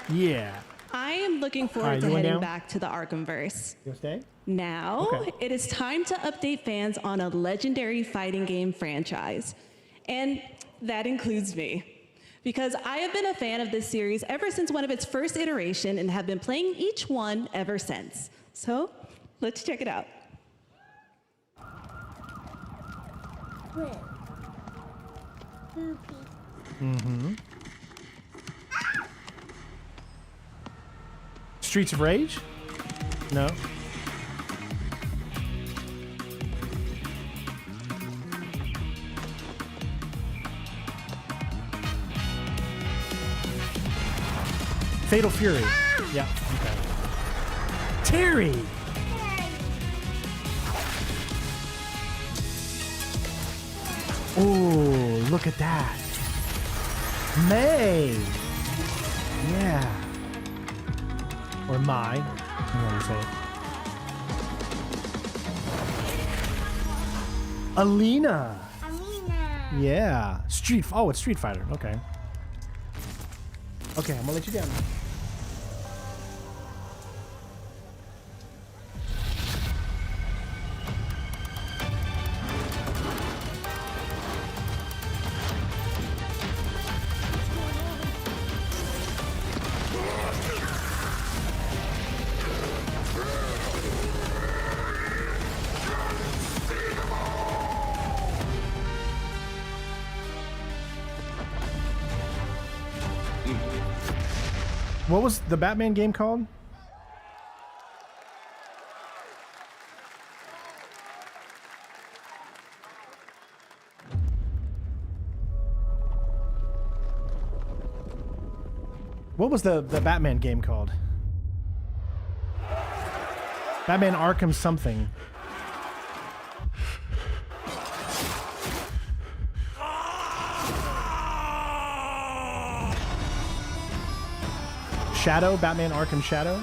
Yeah. I am looking forward Alright, to you want heading down? back to the Arkhamverse. You stay? Now, Okay. it is time to update fans on a legendary fighting game franchise. And that includes me. Because I have been a fan of this series ever since one of its first iteration and have been playing each one ever since. So, let's check it out. Mm-hmm. Streets of Rage? No. Fatal Fury. Yeah. Okay. Terry. Oh, look at that. May. Yeah. Or Mai. I don't know how you say it. Alina. Yeah. Oh, it's Street Fighter. Okay. Okay, I'm gonna let you down. What was the Batman game called? What was the Batman game called? Batman Arkham something. Shadow? Batman Arkham Shadow?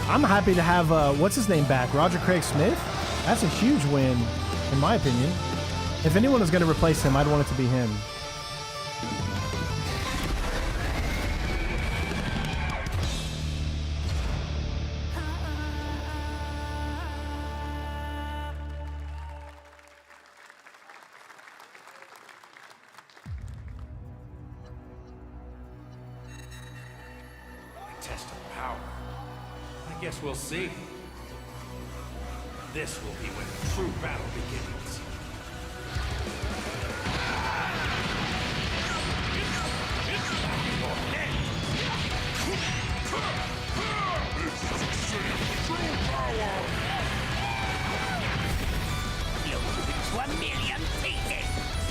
I'm happy to have, what's his name back? Roger Craig Smith? That's a huge win, in my opinion. If anyone was going to replace him, I'd want it to be him. Test of power. I guess we'll see. This will be when the true battle begins. You'll lose it to 1,000,000 pieces,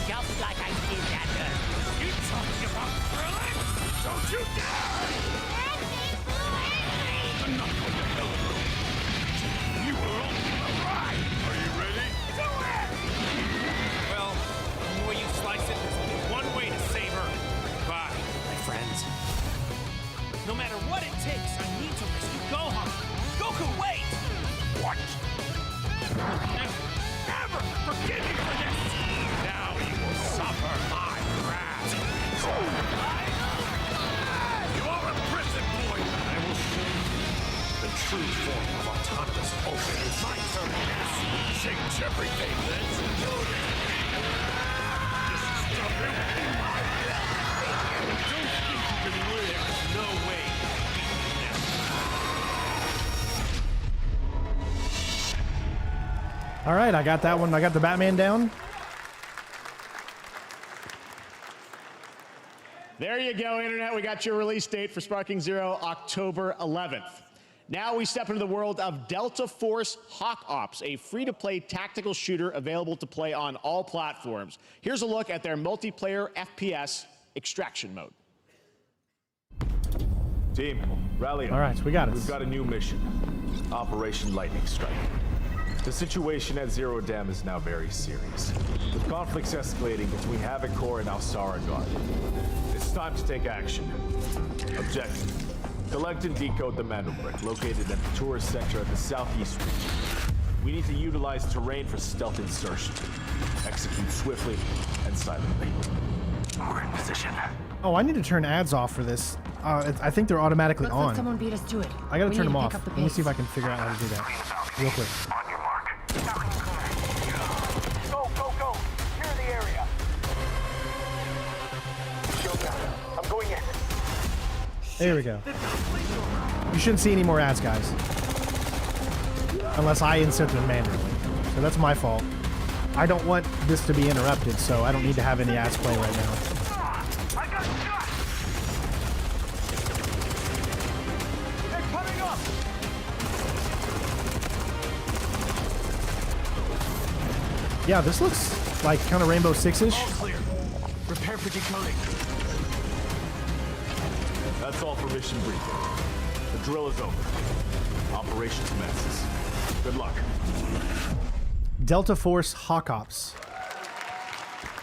just like I did that earlier. You talking about thrilling? Don't you dare! You were only a ride. Are you ready? Do it! Well, the way you slice it, there's only one way to save her. Goodbye, my friends. No matter what it takes, I need to rescue Gohan. Goku, wait! What? Never forgive me for this! Now you will suffer my wrath. You are a prison boy. I will show you the true form of autonomous open. It's my turn. Change everything. Let's do this. This is stubborn. Don't think you can win. There's no way. All right, I got that one. I got the Batman down. There you go, Internet. We got your release date for Sparking Zero, October 11th. Now we step into the world of Delta Force Hawk Ops, a free-to-play tactical shooter available to play on all platforms. Here's a look at their multiplayer FPS extraction mode. Team, rally up. All right, so we got it. We've got a new mission, Operation Lightning Strike. The situation at Zero Dam is now very serious, with conflicts escalating between Havoc Corps and Alsara Guard. It's time to take action. Objective: collect and decode the Meca Break located at the tourist sector of the southeast region. We need to utilize terrain for stealth insertion. Execute swiftly and silently. We're in position. Oh, I need to turn ads off for this. I think they're automatically Looks on. like someone beat us to it. I gotta We turn need them to off. pick up the Let me see if pace. I can figure out how to do that real quick. Go, go, go! Clear the area. I'm going in. There we go. You shouldn't see any more ads, guys. Unless I insert them manually. So that's my fault. I don't want this to be interrupted, so I don't need to have any ads playing right now. They're coming up! Yeah, this looks like kind of Rainbow Six-ish. All clear. Prepare for decoding. That's all for mission briefing. The drill is over. Operation commences. Good luck. Delta Force Hawk Ops.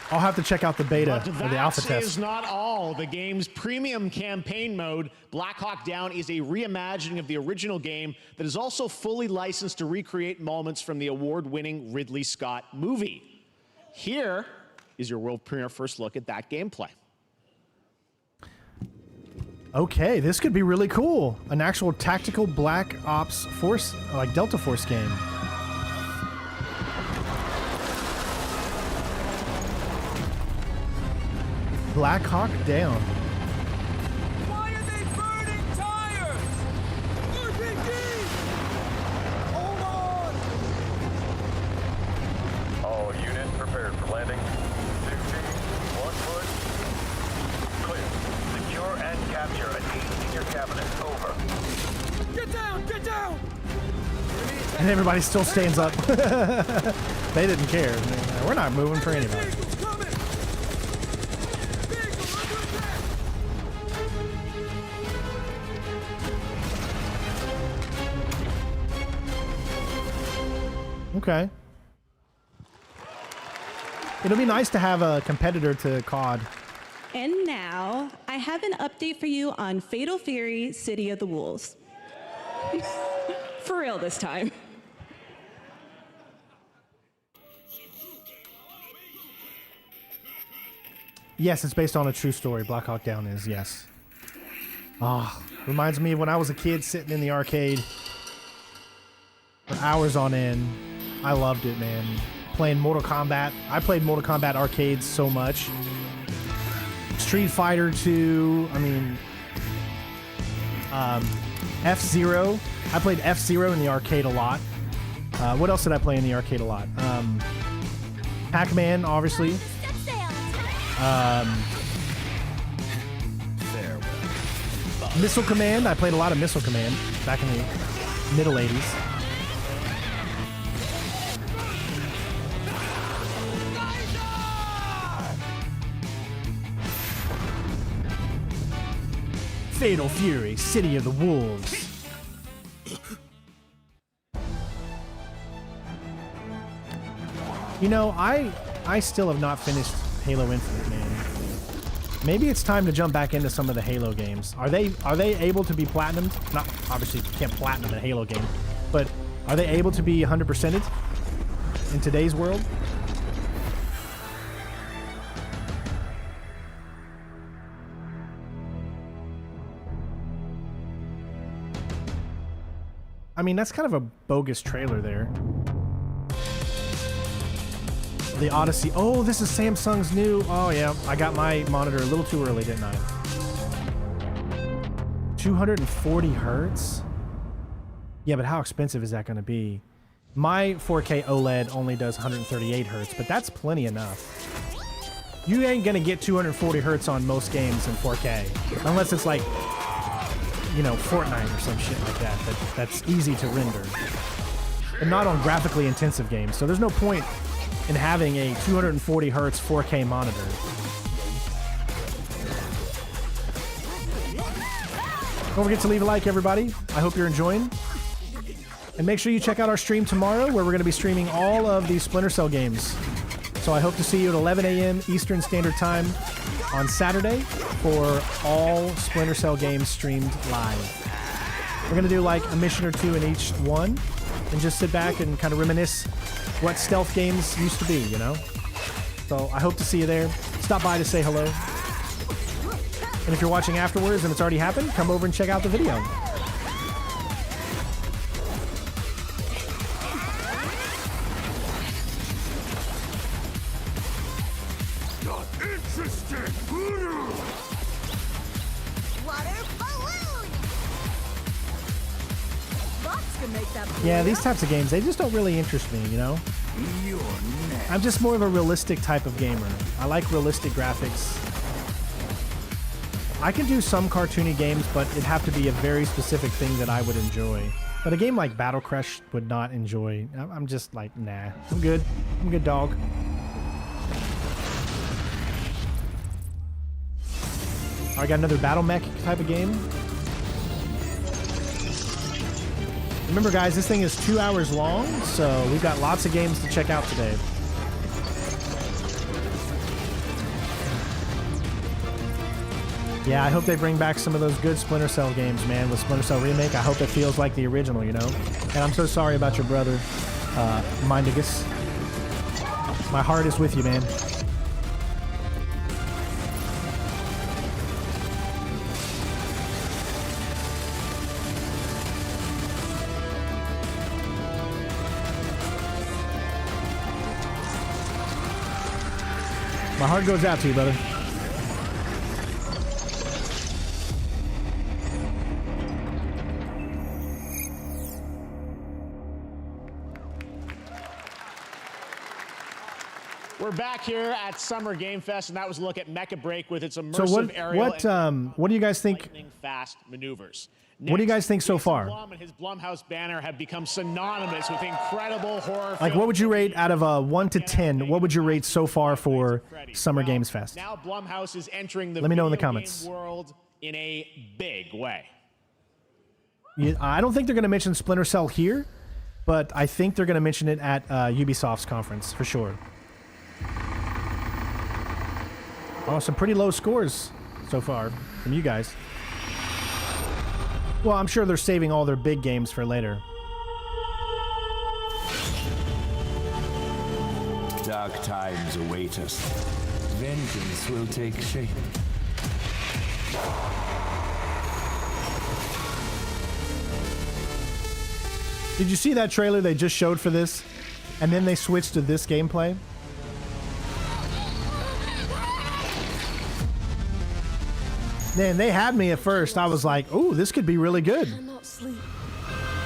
I'll have to check out the beta But or the alpha that test. is not all. The game's premium campaign mode, Black Hawk Down, is a reimagining of the original game that is also fully licensed to recreate moments from the award-winning Ridley Scott movie. Here is your world premiere first look at that gameplay. Okay, this could be really cool. An actual tactical Black Ops Force, like Delta Force game. Black Hawk Down. Why are they burning tires? RPG! Hold on! All units prepared for landing. 2 feet, 1 foot. Clear. Secure and capture a tease in your cabinet. Over. Get down! Get down! And everybody still stands up. They didn't care. We're not moving for anybody. Okay. It'll be nice to have a competitor to COD. And now, I have an update for you on Fatal Fury City of the Wolves. For real this time. Yes, it's based on a true story. Black Hawk Down is, yes. Ah, reminds me of when I was a kid sitting in the arcade for hours on end. I loved it, man. Playing Mortal Kombat. I played Mortal Kombat arcades so much. Street Fighter 2. I mean, F-Zero. I played F-Zero in the arcade a lot. What else did I play in the arcade a lot? Pac-Man, obviously. Missile Command. I played a lot of Missile Command back in the middle 80s. Fatal Fury, City of the Wolves. You know, I still have not finished Halo Infinite, man. Maybe it's time to jump back into some of the Halo games. Are they able to be platinumed? Not obviously you can't platinum a Halo game, but are they able to be 100%ed in today's world? I mean, that's kind of a bogus trailer there. The Odyssey. Oh, this is Samsung's new. Oh, yeah. I got my monitor a little too early, didn't I? 240 hertz? Yeah, but how expensive is that going to be? My 4K OLED only does 138 hertz, but that's plenty enough. You ain't going to get 240 hertz on most games in 4K. Unless it's like, you know, Fortnite or some shit like that. That's easy to render. But not on graphically intensive games. So there's no point in having a 240 hertz 4K monitor. Don't forget to leave a like, everybody. I hope you're enjoying. And make sure you check out our stream tomorrow, where we're going to be streaming all of these Splinter Cell games. So I hope to see you at 11 a.m. Eastern Standard Time on Saturday for all Splinter Cell games streamed live. We're going to do like a mission or two in each one and just sit back and kind of reminisce what stealth games used to be, you know? So I hope to see you there. Stop by to say hello. And if you're watching afterwards and it's already happened, come over and check out the video. Not interested. Water balloon. Box can make that. Yeah, these types of games, they just don't really interest me, you know? I'm just more of a realistic type of gamer. I like realistic graphics. I can do some cartoony games, but it'd have to be a very specific thing that I would enjoy. But a game like Battle Crush would not enjoy. I'm just like, nah. I'm good. I'm a good dog. I got another Battle Mech type of game. Remember, guys, this thing is 2 hours long, so we've got lots of games to check out today. Yeah, I hope they bring back some of those good Splinter Cell games, man, with Splinter Cell Remake. I hope it feels like the original, you know? And I'm so sorry about your brother, Mindigus. My heart is with you, man. My heart goes out to you, brother. We're back here at Summer Game Fest, and that was a look at Meca Break with its immersive So aerial what do you guys think? fast maneuvers. What do you guys think so far? Blum and his Blumhouse banner have become synonymous with incredible horror. Like, what would you rate out of 1 to 10? What would you rate so far for Summer Games Fest? Now Blumhouse is entering the Let me know in the video comments. game world in a big way. I don't think they're going to mention Splinter Cell here, but I think they're going to mention it at Ubisoft's conference for sure. Oh, some pretty low scores so far from you guys. Well, I'm sure they're saving all their big games for later. Dark times await us. Vengeance will take shape. Did you see that trailer they just showed for this? And then they switched to this gameplay? Man, they had me at first. I was like, ooh, this could be really good. I cannot sleep.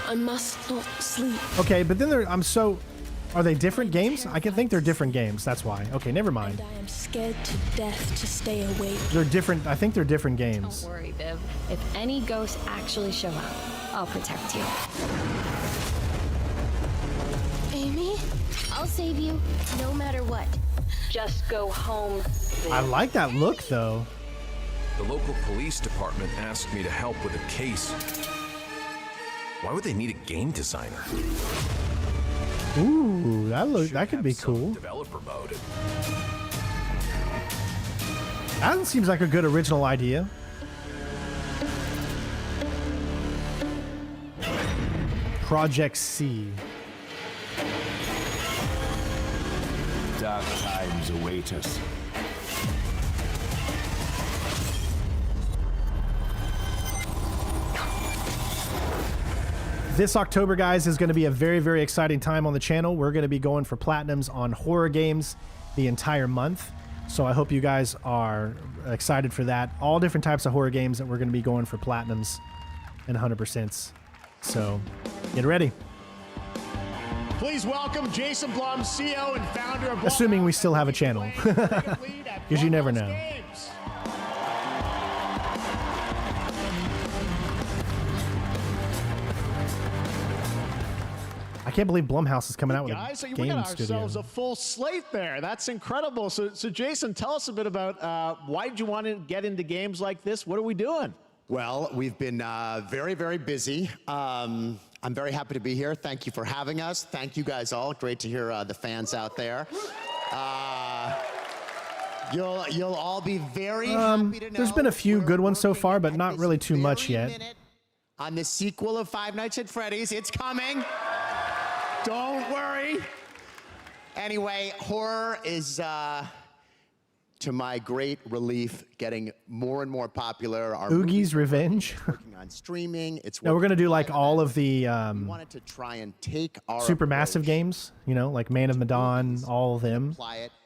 I must not sleep. Okay, but then are they different games? I can think they're different games. That's why. Okay, never mind. And I am scared to death to stay awake. They're different. I think they're different games. Don't worry, Viv. If any ghosts actually show up, I'll protect you. Amy, I'll save you no matter what. Just go home, Viv. I like that look, though. The local police department asked me to help with a case. Why would they need a game designer? Ooh, that could be cool. Developer mode. That seems like a good original idea. Project C. Dark times await us. This October, guys, is going to be a very, very exciting time on the channel. We're going to be going for platinums on horror games the entire month. So I hope you guys are excited for that. All different types of horror games that we're going to be going for platinums and 100%. So get ready. Please welcome Jason Blum, CEO and founder of Assuming we still have a channel. Because you never know. I can't believe Blumhouse is coming out with Guys, a we game got studio. ourselves a full slate there. That's incredible. So Jason, tell us a bit about why did you want to get into games like this? What are we doing? Well, we've been very, very busy. I'm very happy to be here. Thank you for having us. Thank you guys all. Great to hear the fans out there. You'll all be very happy to know. There's been a few good ones so far, but not really too much yet. On the sequel of Five Nights at Freddy's, it's coming. Don't worry. Anyway, horror is, to my great relief, getting more and more popular. Our Oogie's Revenge. working on streaming. It's No, we're gonna do like all of the we wanted to try and take our supermassive games, you know, like Man of Medan, all of them,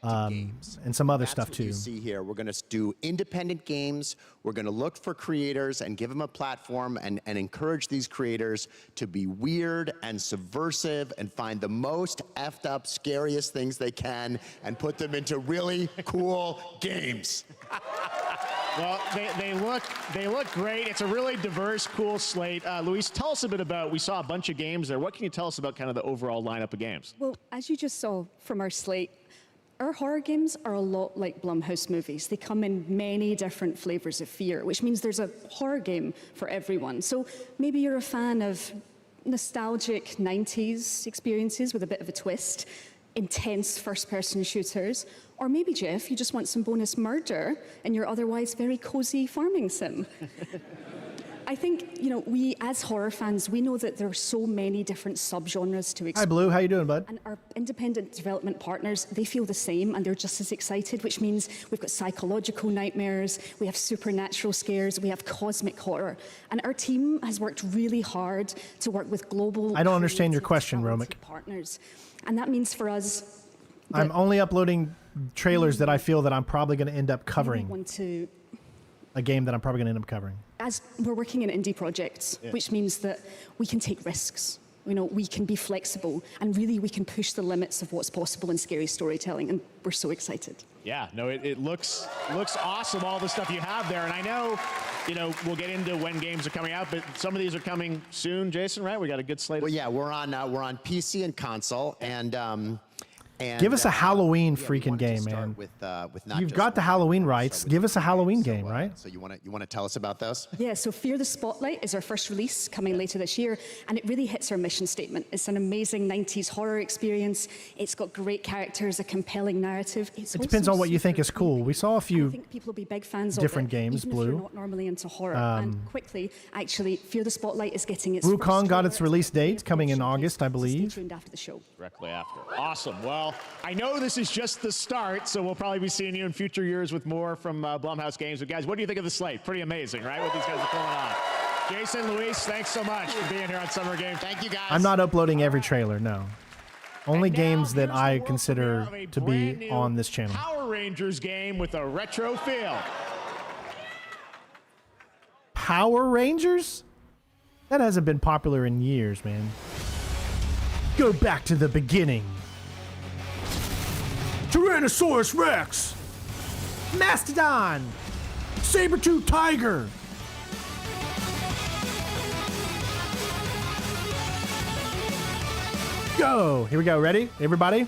and some other stuff what too. you see here. We're going to do independent games. We're going to look for creators and give them a platform and encourage these creators to be weird and subversive and find the most effed up, scariest things they can and put them into really cool games. Well, they look great. It's a really diverse, cool slate. Luis, tell us a bit about. We saw a bunch of games there. What can you tell us about kind of the overall lineup of games? Well, as you just saw from our slate, our horror games are a lot like Blumhouse movies. They come in many different flavors of fear, which means there's a horror game for everyone. So maybe you're a fan of nostalgic 90s experiences with a bit of a twist, intense first-person shooters, or maybe, Jeff, you just want some bonus murder in your otherwise very cozy farming sim. I think, you know, we as horror fans, we know that there are so many different subgenres to explore. Hi, Blue. How you doing, bud? And our independent development partners, they feel the same and they're just as excited, which means we've got psychological nightmares, we have supernatural scares, we have cosmic horror. And our team has worked really hard to work with global... I don't understand your question, Romic. Partners. And that means for us, I'm only uploading trailers that I feel that I'm probably going to end up covering. A game that I'm probably going to end up covering. As we're working in indie projects, which means that we can take risks. You know, we can be flexible, and really we can push the limits of what's possible in scary storytelling, and we're so excited. Yeah, no, it looks awesome, all the stuff you have there. And I know, you know, we'll get into when games are coming out, but some of these are coming soon, Jason, right? We got a good slate. Well, yeah, we're on PC and console, and give us a Halloween freaking game, man. You've got the Halloween rights. Give us a Halloween game, right? So you want to tell us about those? Yeah, so Fear the Spotlight is our first release coming later this year, and it really hits our mission statement. It's an amazing 90s horror experience. It's got great characters, a compelling narrative. It depends on what you think is cool. We saw a few I think people will be big fans different of it, games, even Blue. if you're not normally into horror. And quickly, actually, Fear the Spotlight is getting its Wukong first got its trailer. release date coming in August, I believe. Stay tuned after the show. Directly after. Awesome. Well, I know this is just the start, so we'll probably be seeing you in future years with more from Blumhouse Games. But guys, what do you think of the slate? Pretty amazing, right? What these guys are pulling on. Jason, Luis, thanks so much for being here on Summer Games. Thank you, guys. I'm not uploading every trailer, no. Only games that I consider to be on this channel. Power Rangers game with a retro feel. Power Rangers? That hasn't been popular in years, man. Go back to the beginning. Tyrannosaurus Rex, Mastodon, Saber-tooth Tiger. Go. Here we go. Ready? Everybody?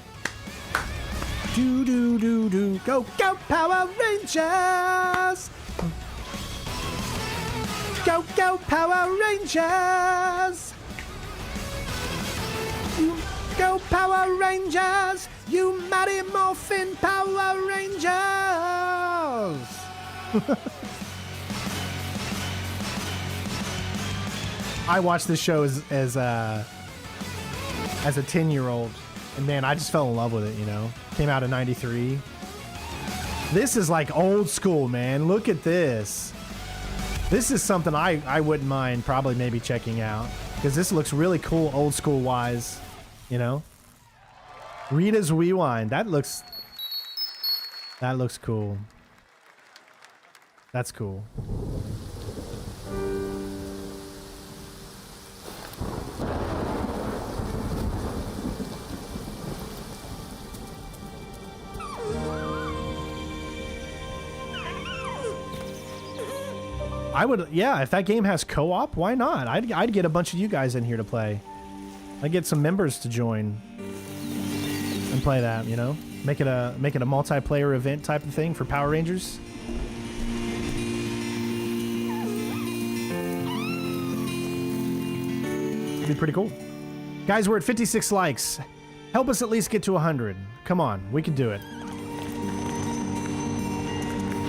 Do, do, do, do. Go, go, Power Rangers. Go, go, Power Rangers. Go, Power Rangers. You mighty morphin Power Rangers! I watched this show as a 10-year-old, and man, I just fell in love with it, you know? Came out in '93. This is like old school, man. Look at this. This is something I wouldn't mind probably maybe checking out, because this looks really cool old school wise, you know? Rita's Rewind. That looks cool. That's cool. I would, yeah, if that game has co-op, why not? I'd get a bunch of you guys in here to play. I'd get some members to join and play that, you know? Make it a multiplayer event type of thing for Power Rangers. It'd be pretty cool. Guys, we're at 56 likes. Help us at least get to 100. Come on, we can do it.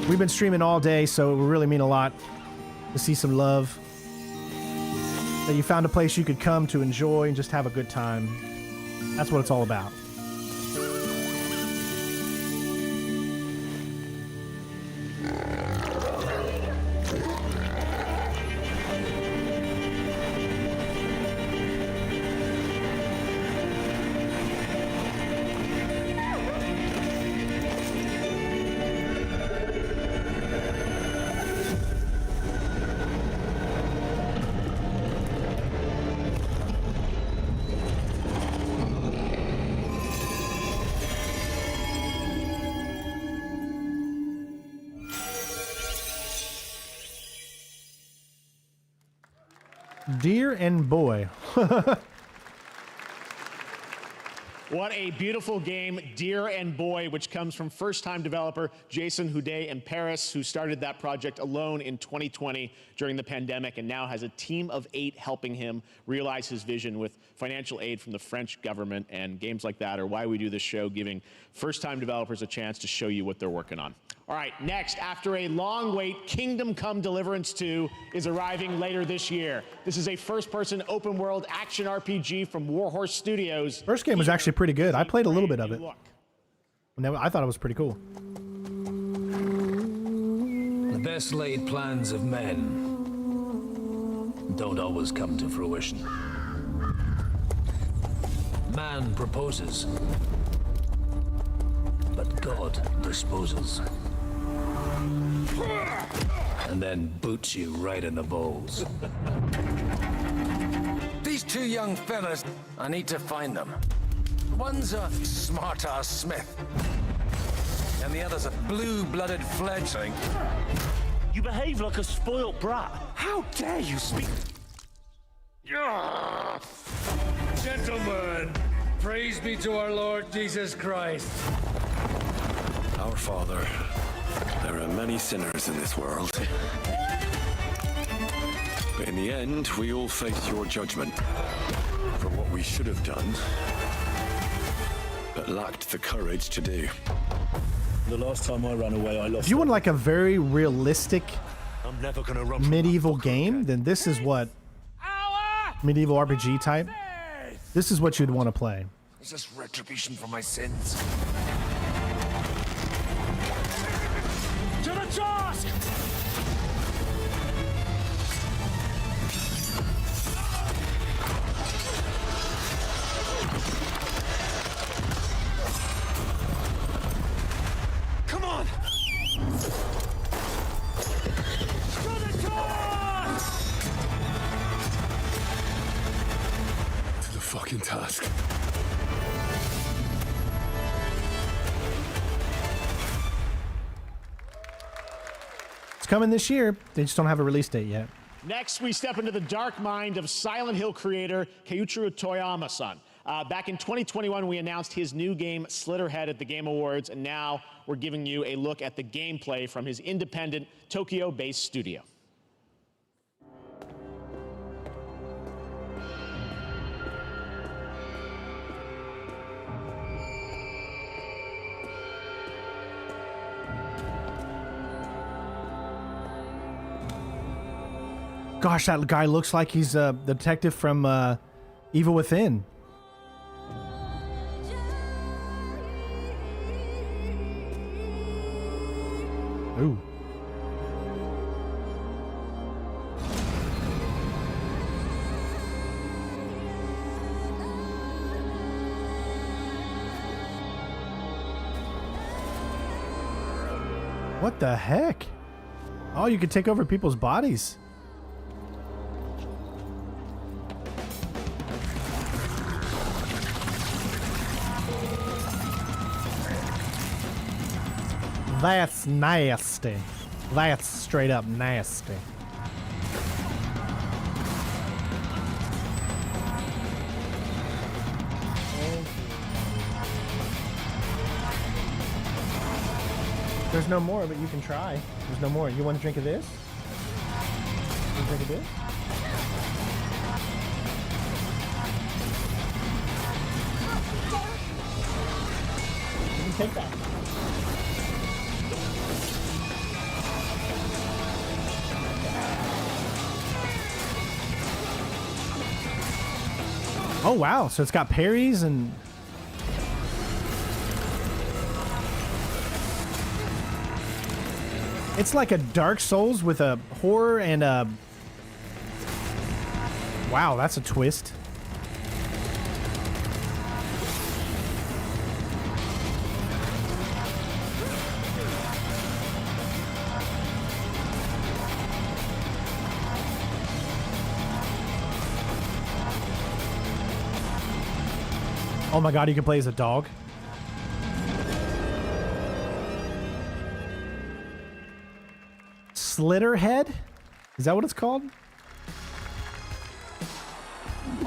We've been streaming all day, so it would really mean a lot to see some love. That you found a place you could come to enjoy and just have a good time. That's what it's all about. Dear and boy. What a beautiful game, Dear and Boy, which comes from first-time developer Jason Houdet in Paris, who started that project alone in 2020 during the pandemic and now has a team of 8 helping him realize his vision with financial aid from the French government. And games like that are why we do this show, giving first-time developers a chance to show you what they're working on. All right, next, after a long wait, Kingdom Come Deliverance 2 is arriving later this year. This is a first-person open-world action RPG from Warhorse Studios. First game was actually pretty good. I played a little bit of it. I thought it was pretty cool. The best laid plans of men don't always come to fruition. Man proposes, God disposes. And then boots you right in the balls. These two young fellas, I need to find them. One's a smart-ass smith, and the other's a blue-blooded fledgling. You behave like a spoilt brat. How dare you speak? Gentlemen, praise be to our Lord Jesus Christ. Our Father, there are many sinners in this world. But in the end, we all face your judgment for what we should have done, but lacked the courage to do. The last time I ran away, I lost. If you want like a very realistic I'm never gonna run medieval game, then this is what medieval RPG type. This is what you'd want to play. Is this retribution for my sins? To the task! Come on! To the task! To the fucking task. It's coming this year. They just don't have a release date yet. Next, we step into the dark mind of Silent Hill creator Keiichiro Toyama-san. Back in 2021, we announced his new game, Slitterhead, at the Game Awards, and now we're giving you a look at the gameplay from his independent, Tokyo-based studio. Gosh, that guy looks like he's the detective from Evil Within. Ooh. What the heck? Oh, you could take over people's bodies. That's nasty. That's straight up nasty. There's no more, but you can try. There's no more. You want a drink of this? You want a drink of this? You can take that. Oh wow, so it's got parries and it's like a Dark Souls with a horror and a... Wow, that's a twist. Oh my god, you can play as a dog. Slitterhead? Is that what it's called?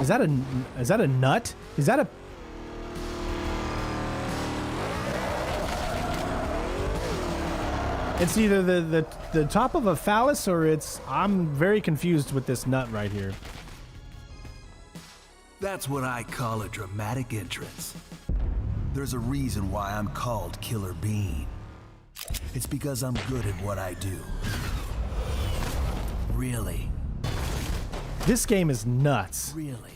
Is that a nut? Is that a... It's either the top of a phallus or it's... I'm very confused with this nut right here. That's what I call a dramatic entrance. There's a reason why I'm called Killer Bean. It's because I'm good at what I do. Really. This game is nuts. Really.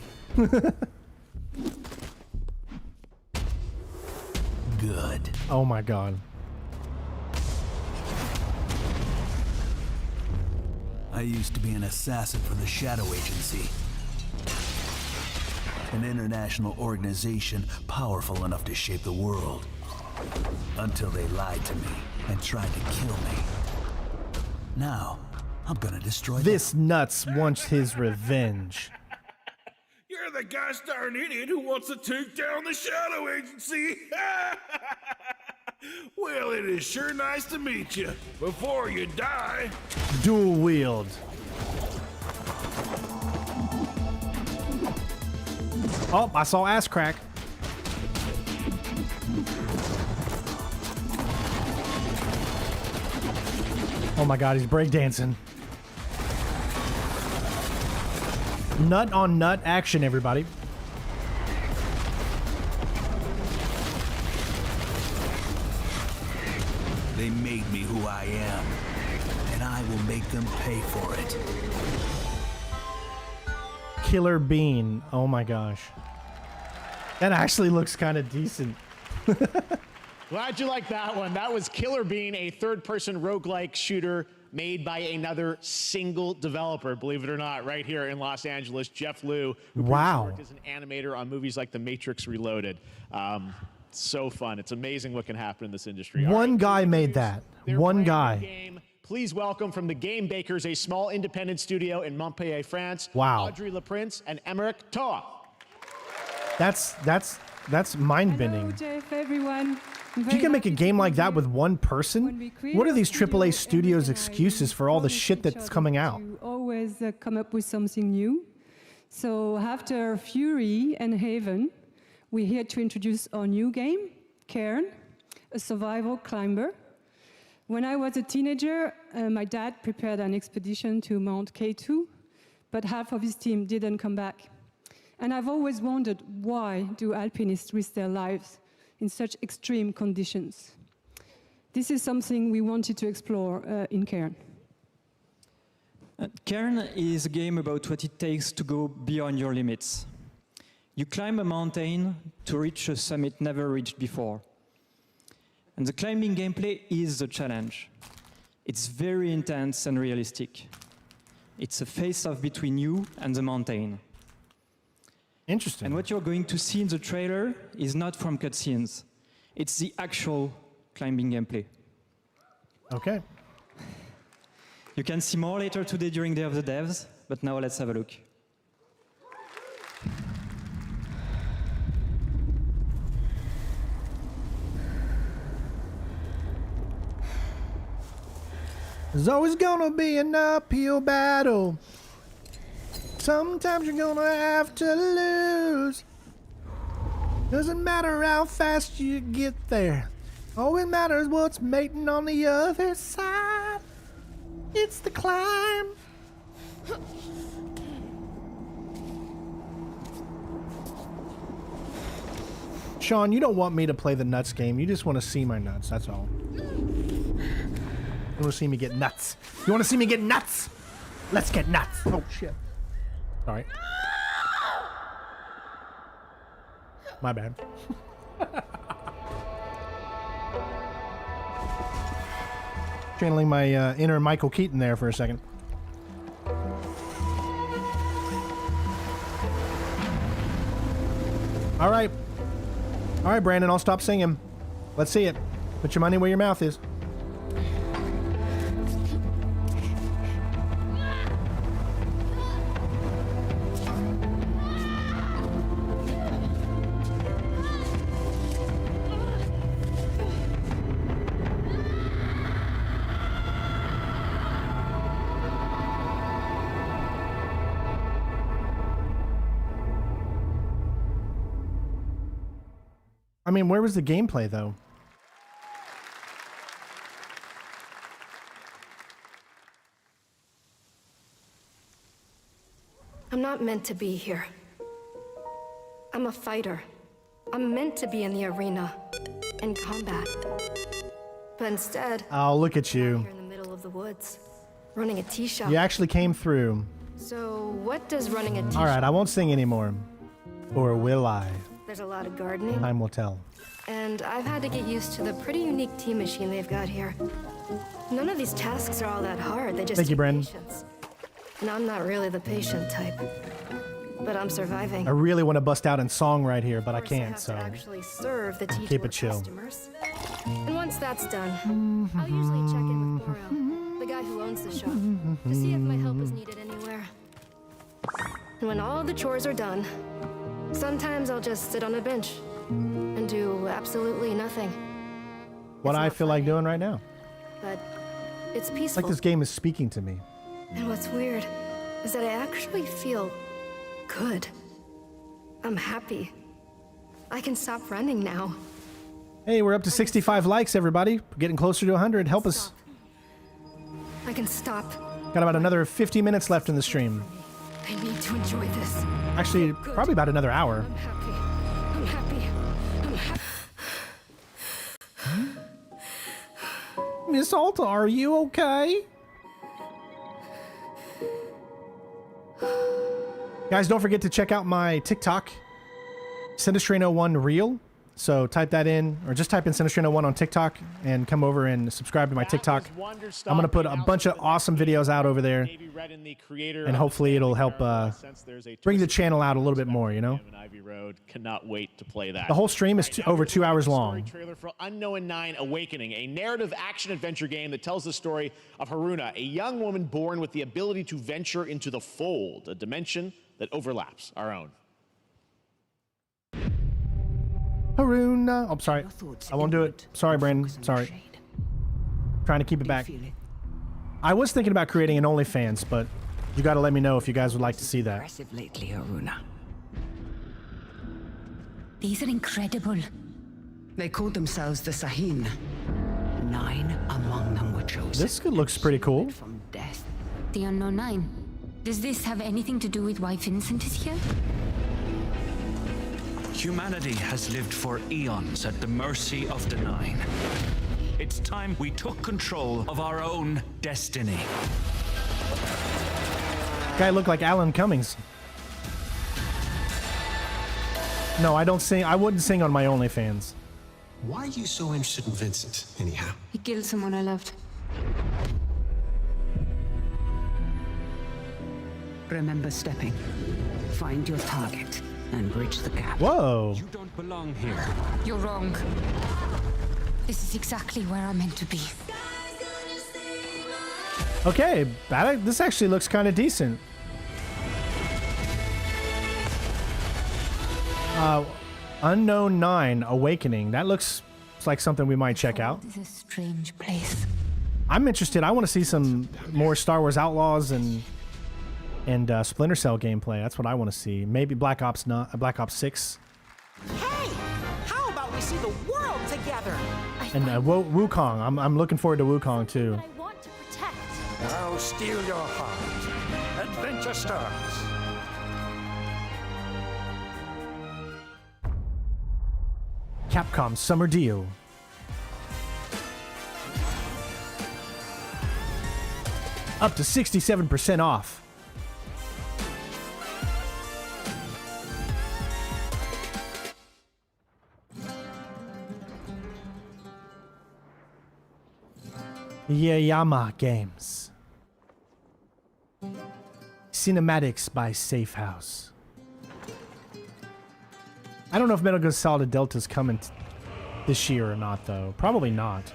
Good. Oh my god. I used to be an assassin for the Shadow Agency. An international organization powerful enough to shape the world. Until they lied to me and tried to kill me. Now, I'm gonna destroy This nuts wants his revenge. You're the gosh darn idiot who wants to take down the Shadow Agency! Well, it is sure nice to meet you. Before you die... Dual wield. Oh, I saw ass crack. Oh my god, he's breakdancing. Nut on nut action, everybody. They made me who I am, and I will make them pay for it. Killer Bean. Oh my gosh. That actually looks kind of decent. Glad you like that one. That was Killer Bean, a third-person roguelike shooter made by another single developer, believe it or not, right here in Los Angeles, Jeff Liu, who worked as an animator on movies like The Matrix Reloaded. So fun. It's amazing what can happen in this industry. One guy made that. One guy. Game. Please welcome from the Game Bakers, a small independent studio in Montpellier, France, Wow. Audrey LaPrince and Emmerich Toa. That's mind-bending. Jeff, everyone. If you can make a game like that with one person, what are these AAA studios' excuses for all the shit that's coming out? You always come up with something new. So after Fury and Haven, we're here to introduce our new game, Cairn, a survival climber. When I was a teenager, my dad prepared an expedition to Mount K2, but half of his team didn't come back. And I've always wondered, why do alpinists risk their lives in such extreme conditions? This is something we wanted to explore in Cairn. Cairn is a game about what it takes to go beyond your limits. You climb a mountain to reach a summit never reached before. And the climbing gameplay is the challenge. It's very intense and realistic. It's a face-off between you and the mountain. Interesting. And what you're going to see in the trailer is not from cutscenes. It's the actual climbing gameplay. Okay. You can see more later today during Day of the Devs, but now let's have a look. There's always gonna be an uphill battle. Sometimes you're gonna have to lose. Doesn't matter how fast you get there. All it matters what's mating on the other side. It's the climb. Sean, you don't want me to play the nuts game. You just want to see my nuts, that's all. You want to see me get nuts. You want to see me get nuts? Let's get nuts. Oh, shit. Sorry. My bad. Channeling my inner Michael Keaton there for a second. All right. All right, Brandon, I'll stop singing. Let's see it. Put your money where your mouth is. I mean, where was the gameplay, though? I'm not meant to be here. I'm a fighter. I'm meant to be in the arena, in combat. But instead, Oh, look at you. I'm here in the middle of the woods, running a tea shop. You actually came through. So what does running a tea All right, shop? I won't sing anymore. Or will I? There's a lot of gardening. Time will tell. And I've had to get used to the pretty unique tea machine they've got here. None of these tasks are all that hard. They just Thank you, take Brandon. patience. And I'm not really the patient type. But I'm surviving. I really want to bust out in song right here, but I Of course, can't, have so to actually serve the tea keep to it chill. customers. And once that's done, I'll usually check in with Boro, the guy who owns the shop, to see if my help is needed anywhere. And when all the chores are done, sometimes I'll just sit on a bench and do absolutely nothing. What I feel like doing right now. But it's It's peaceful. like this game is speaking to me. And what's weird is that I actually feel good. I'm happy. I can stop running now. Hey, we're up to 65 likes, everybody. We're getting closer to 100. Help us. I can stop. Got about another 50 minutes left in the stream. I need to enjoy this. Actually, probably about another hour. I'm happy. I'm happy. I'm happy. Miss Alta, are you okay? Guys, don't forget to check out my TikTok, Sinistrain01 Reel. So type that in, or just type in Sinistrain01 on TikTok and come over and subscribe to my TikTok. I'm going to put a bunch of awesome videos out over there, and hopefully it'll help bring the channel out a little bit more, you know? Cannot wait to play that. The whole stream is over 2 hours long. Trailer for Unknown 9 Awakening, a narrative action-adventure game that tells the story of Haruna, a young woman born with the ability to venture into the fold, a dimension that overlaps our own. Haruna. Oh, sorry. I won't do it. Sorry, Brandon. Sorry. Trying to keep it back. I was thinking about creating an OnlyFans, but you got to let me know if you guys would like to see that. Impressive lately, Haruna. These are incredible. They called themselves the Sahin. 9 among them were chosen. This looks pretty cool. From death. The Unknown 9. Does this have anything to do with why Vincent is here? Humanity has lived for eons at the mercy of the Nine. It's time we took control of our own destiny. Guy looked like Alan Cummings. No, I don't sing. I wouldn't sing on my OnlyFans. Why are you so interested in Vincent, anyhow? He killed someone I loved. Remember stepping. Find your target and bridge the gap. Whoa. You don't belong here. You're wrong. This is exactly where I'm meant to be. Okay, this actually looks kind of decent. Unknown 9 Awakening. That looks like something we might check out. This is a strange place. I'm interested. I want to see some more Star Wars Outlaws and Splinter Cell gameplay. That's what I want to see. Maybe Black Ops 6. Hey, how about we see the world together? And Wukong. I'm looking forward to Wukong too. I want to protect. Now steal your heart. Adventure starts. Capcom Summer Deal. Up to 67% off. Yayama Games. Cinematics by Safe House. I don't know if Metal Gear Solid Delta's coming this year or not, though. Probably not.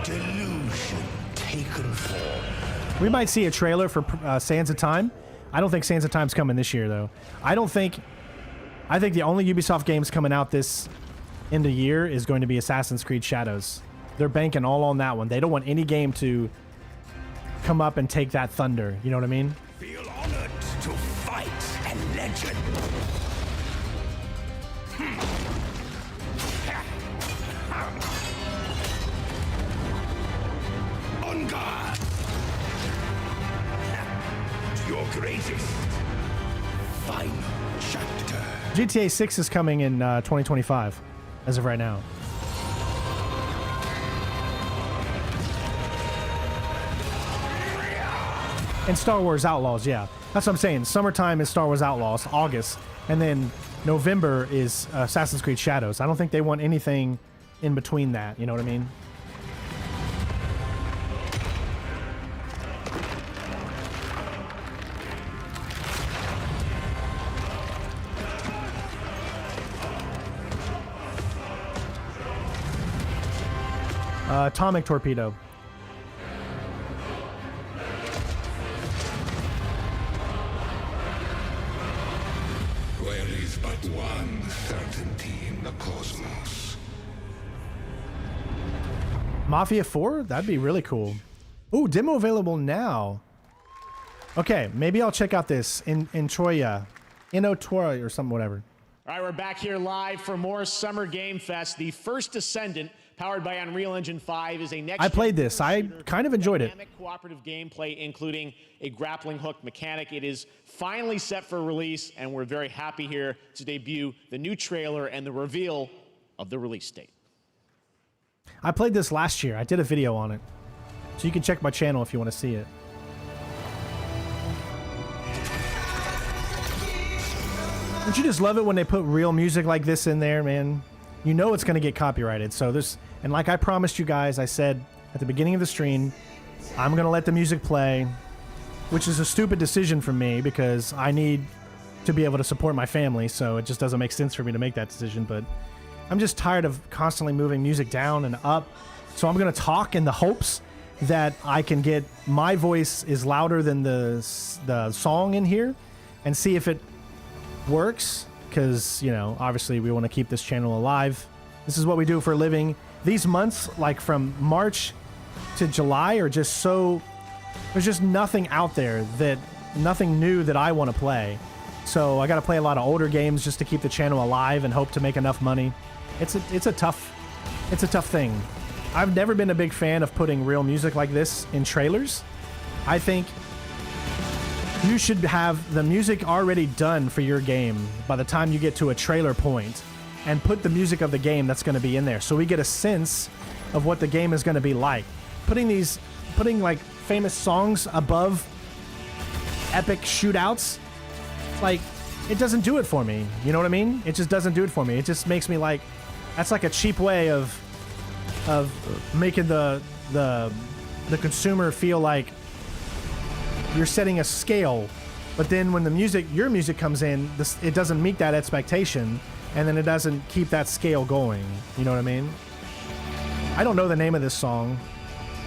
Delusion taken form. We might see a trailer for Sands of Time. I don't think Sands of Time's coming this year, though. I think the only Ubisoft games coming out this end of year is going to be Assassin's Creed Shadows. They're banking all on that one. They don't want any game to come up and take that thunder. You know what I mean? Feel honored to fight a legend. On guard. Your greatest final chapter. GTA 6 is coming in 2025, as of right now. And Star Wars Outlaws, yeah. That's what I'm saying. Summertime is Star Wars Outlaws, August. And then November is Assassin's Creed Shadows. I don't think they want anything in between that. You know what I mean? Atomic Torpedo. There is but one certainty in the cosmos. Mafia 4? That'd be really cool. Ooh, demo available now. Okay, maybe I'll check out this in Troya. Troya or something, whatever. All right, we're back here live for more Summer Game Fest. The First Descendant, powered by Unreal Engine 5, is a next. I played this. I kind of enjoyed it. Dynamic cooperative gameplay, including a grappling hook mechanic. It is finally set for release, and we're very happy here to debut the new trailer and the reveal of the release date. I played this last year. I did a video on it. So you can check my channel if you want to see it. Don't you just love it when they put real music like this in there, man? You know it's going to get copyrighted. So there's, and like I promised you guys, I said at the beginning of the stream, I'm going to let the music play, which is a stupid decision for me because I need to be able to support my family. So it just doesn't make sense for me to make that decision. But I'm just tired of constantly moving music down and up. So I'm going to talk in the hopes that I can get my voice is louder than the song in here and see if it works, because, you know, obviously we want to keep this channel alive. This is what we do for a living. These months, like from March to July, are just so, there's just nothing out there, nothing new that I want to play. So I got to play a lot of older games just to keep the channel alive and hope to make enough money. It's a tough thing. I've never been a big fan of putting real music like this in trailers. I think you should have the music already done for your game by the time you get to a trailer point, and put the music of the game that's going to be in there so we get a sense of what the game is going to be like. Putting like famous songs above epic shootouts, like, it doesn't do it for me. You know what I mean? It just doesn't do it for me. It just makes me like, that's like a cheap way of making the consumer feel like you're setting a scale, but then when your music comes in, it doesn't meet that expectation, and then it doesn't keep that scale going. You know what I mean? I don't know the name of this song,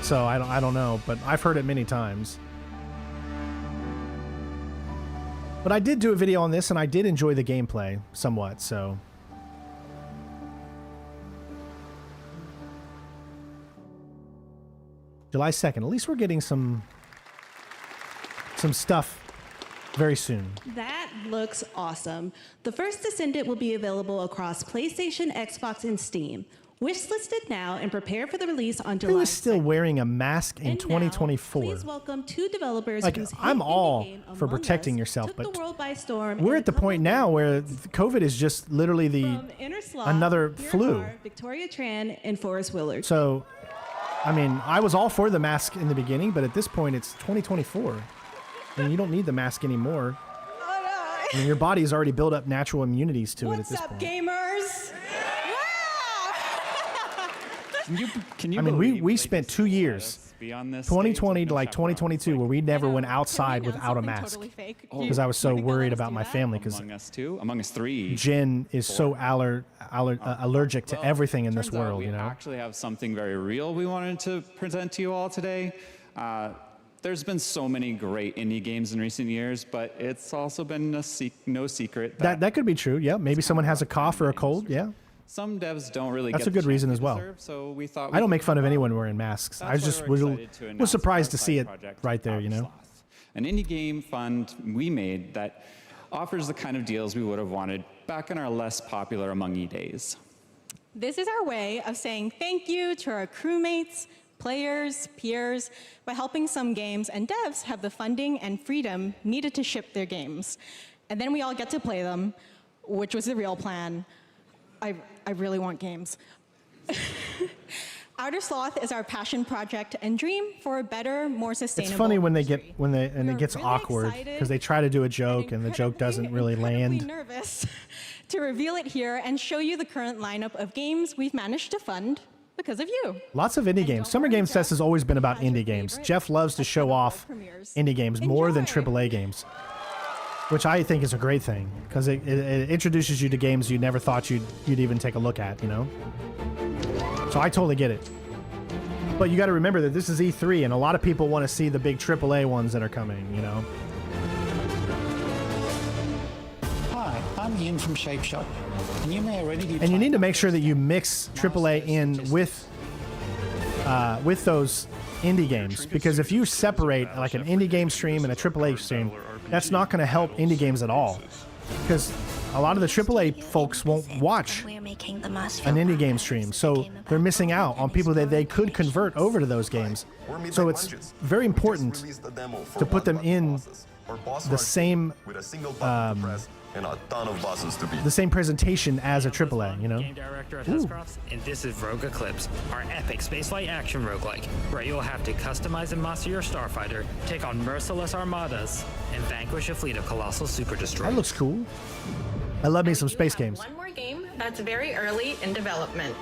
so I don't know, but I've heard it many times. But I did do a video on this, and I did enjoy the gameplay somewhat, so. July 2nd. At least we're getting some stuff very soon. That looks awesome. The First Descendant will be available across PlayStation, Xbox, and Steam. Wishlisted now and prepare for the release on July 2nd. Who is still wearing a mask in 2024? Please welcome two developers like, whose I'm all for protecting yourself, but we're at the point now where COVID is just literally another flu. Victoria Tran and Forrest Willard. So, I mean, I was all for the mask in the beginning, but at this point, it's 2024. And you don't need the mask anymore. I mean, your body's already built up natural immunities to it at this point. What's up, gamers? Can you I mean, we spent 2 years, 2020 to like 2022, where we never went outside without a mask because I was so worried about my family. Because among us three, Jen is so allergic to everything in this world. You know, actually have something very real we wanted to present to you all today. There's been so many great indie games in recent years, but it's also been no secret that could be true. Yeah, maybe someone has a cough or a cold. Yeah. Some devs don't really That's get a good reason as well. So we thought I don't make fun of anyone wearing masks. I just was surprised to see it right there, you know? An indie game fund we made that offers the kind of deals we would have wanted back in our less popular Among E days. This is our way of saying thank you to our crewmates, players, peers, by helping some games and devs have the funding and freedom needed to ship their games. And then we all get to play them, which was the real plan. I really want games. Outer Sloth is our passion project and dream for a better, more sustainable. It's funny when it gets really awkward because they try to do a joke and the joke doesn't really land. Nervous to reveal it here and show you the current lineup of games we've managed to fund because of you. Lots of indie games. Summer Games Fest has always been about indie games. Jeff loves to show off indie games more than AAA games, which I think is a great thing because it introduces you to games you never thought you'd even take a look at, you know? So I totally get it. But you got to remember that this is E3, and a lot of people want to see the big AAA ones that are coming, you know? Hi, I'm Ian from Shape Shop, and you may already be. And you need to make sure that you mix AAA in with those indie games, because if you separate like an indie game stream and a AAA stream, that's not going to help indie games at all, because a lot of the AAA folks won't watch an indie game stream, so they're missing out on people that they could convert over to those games. So it's very important to put them in the same and a ton of bosses to beat. The same presentation as a AAA, you know? Game director at Hescrofts, and this is Rogue Eclipse, our epic spaceflight action roguelike, where you'll have to customize and master your starfighter, take on merciless armadas, and vanquish a fleet of colossal super destroyers. That looks cool. I love me some space games. One more game that's very early in development.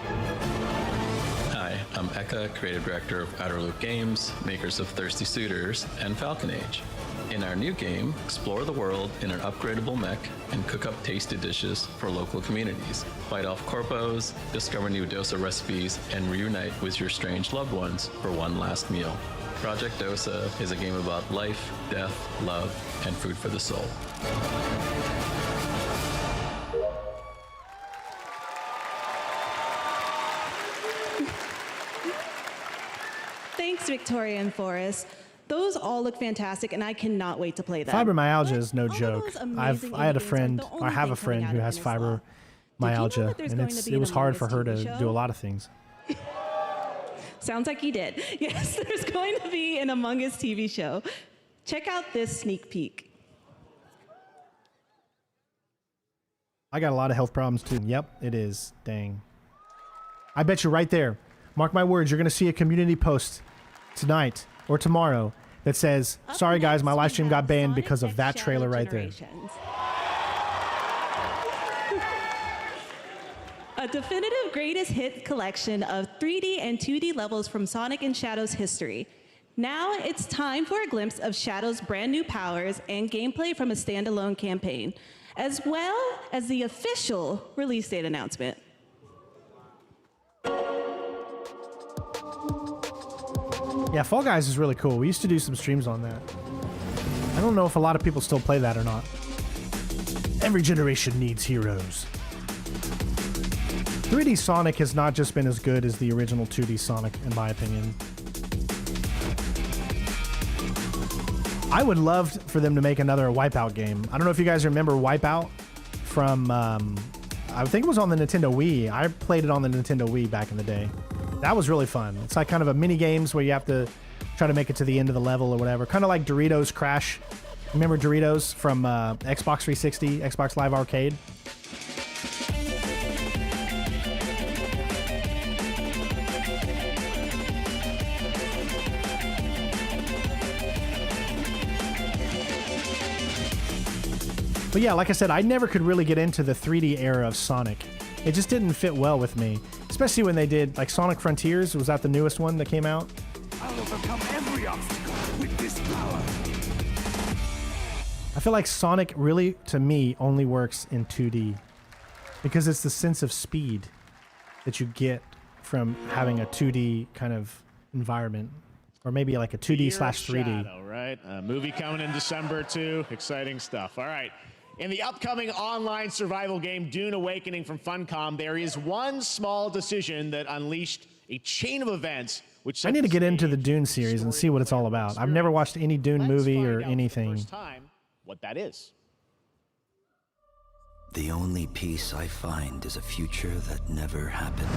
Hi, I'm Eka, creative director of Outer Loop Games, makers of Thirsty Suitors and Falcon Age. In our new game, explore the world in an upgradable mech and cook up tasty dishes for local communities. Fight off corpos, discover new dosa recipes, and reunite with your strange loved ones for one last meal. Project Dosa is a game about life, death, love, and food for the soul. Thanks, Victoria and Forrest. Those all look fantastic, and I cannot wait to play them. Fibromyalgia is no joke. I had a friend, I have a friend who has fibromyalgia, and it was hard for her to do a lot of things. Sounds like you did. Yes, there's going to be an Among Us TV show. Check out this sneak peek. I got a lot of health problems too. Yep, it is. Dang. I bet you right there, mark my words, you're going to see a community post tonight or tomorrow that says, sorry guys, my live stream got banned because of that trailer right there. A definitive greatest hit collection of 3D and 2D levels from Sonic and Shadow's history. Now it's time for a glimpse of Shadow's brand new powers and gameplay from a standalone campaign, as well as the official release date announcement. Yeah, Fall Guys is really cool. We used to do some streams on that. I don't know if a lot of people still play that or not. Every generation needs heroes. 3D Sonic has not just been as good as the original 2D Sonic, in my opinion. I would love for them to make another Wipeout game. I don't know if you guys remember Wipeout from, I think it was on the Nintendo Wii. I played it on the Nintendo Wii back in the day. That was really fun. It's like kind of a mini games where you have to try to make it to the end of the level or whatever. Kind of like Doritos Crash. Remember Doritos from Xbox 360, Xbox Live Arcade? But yeah, like I said, I never could really get into the 3D era of Sonic. It just didn't fit well with me. Especially when they did, like, Sonic Frontiers. Was that the newest one that came out? I'll overcome every obstacle with this power. I feel like Sonic really, to me, only works in 2D. Because it's the sense of speed that you get from having a 2D kind of environment. Or maybe like a 2D/3D. Shadow, right? A movie coming in December, too. Exciting stuff. All right. In the upcoming online survival game, Dune Awakening from Funcom, there is one small decision that unleashed a chain of events. Which I need to get into the Dune series and see what it's all about. I've never watched any Dune movie or anything. First time, what that is. The only peace I find is a future that never happened.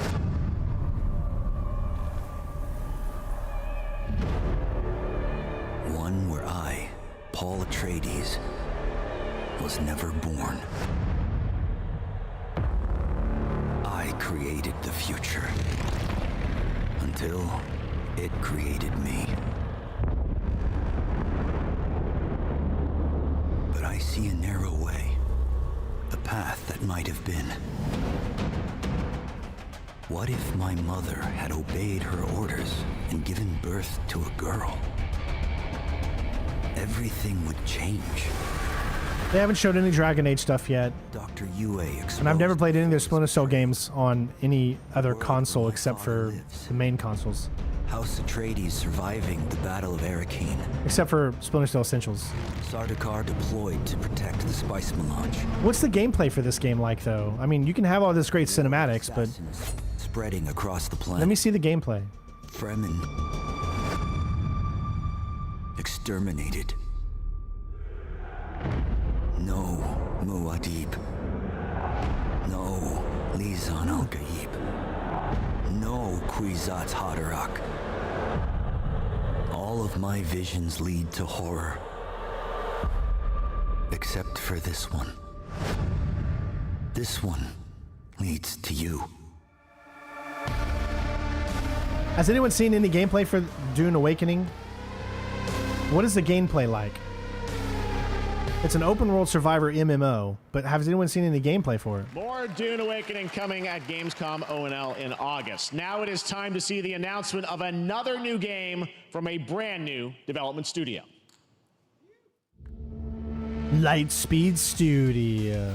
One where I, Paul Atreides, was never born. I created the future until it created me. But I see a narrow way, a path that might have been. What if my mother had obeyed her orders and given birth to a girl? Everything would change. They haven't showed any Dragon Age stuff yet. Dr. Yue and I've never played any of their Splinter Cell games on any other console except for the main consoles. House Atreides surviving the Battle of Arrakeen. Except for Splinter Cell Essentials. Sardaukar deployed to protect the spice melange. What's the gameplay for this game like, though? I mean, you can have all this great cinematics, but... Spreading across the planet. Let me see the gameplay. Fremen. Exterminated. No Muad'Dib. No Lisan al-Gaib. No Kwisatz Haderach. All of my visions lead to horror. Except for this one. This one leads to you. Has anyone seen any gameplay for Dune Awakening? What is the gameplay like? It's an open world survivor MMO, but has anyone seen any gameplay for it? More Dune Awakening coming at Gamescom ONL in August. Now it is time to see the announcement of another new game from a brand new development studio. Lightspeed Studios.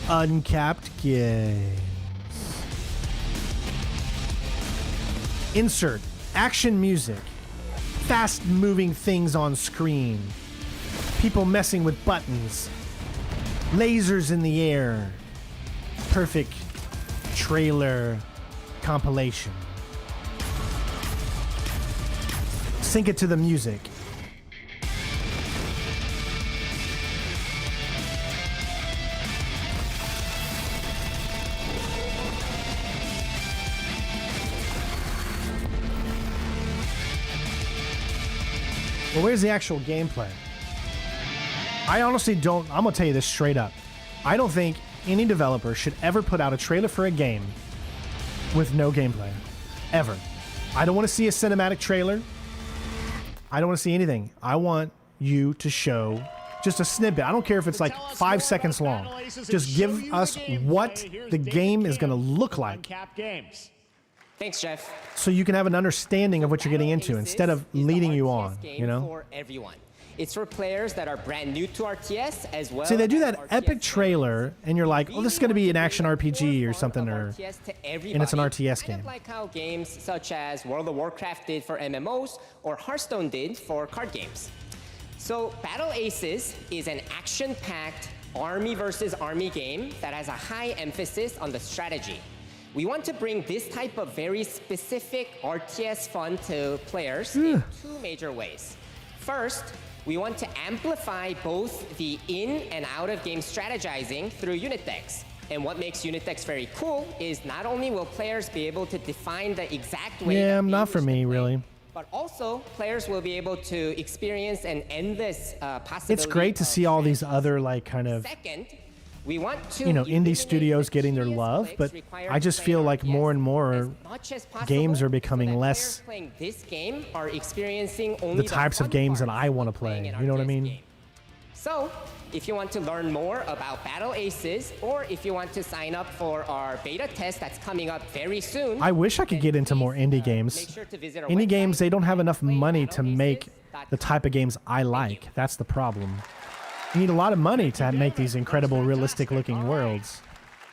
Uncapped Games. Insert action music. Fast moving things on screen. People messing with buttons. Lasers in the air. Perfect trailer compilation. Sync it to the music. Well, where's the actual gameplay? I honestly don't... I'm going to tell you this straight up. I don't think any developer should ever put out a trailer for a game with no gameplay. Ever. I don't want to see a cinematic trailer. I don't want to see anything. I want you to show just a snippet. I don't care if it's like 5 seconds long. Just give us what the game is going to look like. Thanks, Jeff. So you can have an understanding of what you're getting into instead of leading you on, you know? For everyone. It's for players that are brand new to RTS as well. See, they do that epic trailer, and you're like, oh, this is going to be an action RPG or something, and it's an RTS game. Like how games such as World of Warcraft did for MMOs or Hearthstone did for card games. So Battle Aces is an action-packed army versus army game that has a high emphasis on the strategy. We want to bring this type of very specific RTS fun to players in two major ways. First, we want to amplify both the in and out of game strategizing through unit decks. And what makes unit decks very cool is not only will players be able to define the exact way not for me, really. But also, players will be able to experience an endless possibility. It's great to see all these other, like, kind of... Second, we want to indie studios getting their love, but I just feel like more and more games are becoming less playing this game are experiencing only the types of games that I want to play. You know what I mean? So, if you want to learn more about Battle Aces, or if you want to sign up for our beta test that's coming up very soon, I wish I could get into more indie games. Indie games, they don't have enough money to make the type of games I like. That's the problem. You need a lot of money to make these incredible, realistic-looking worlds.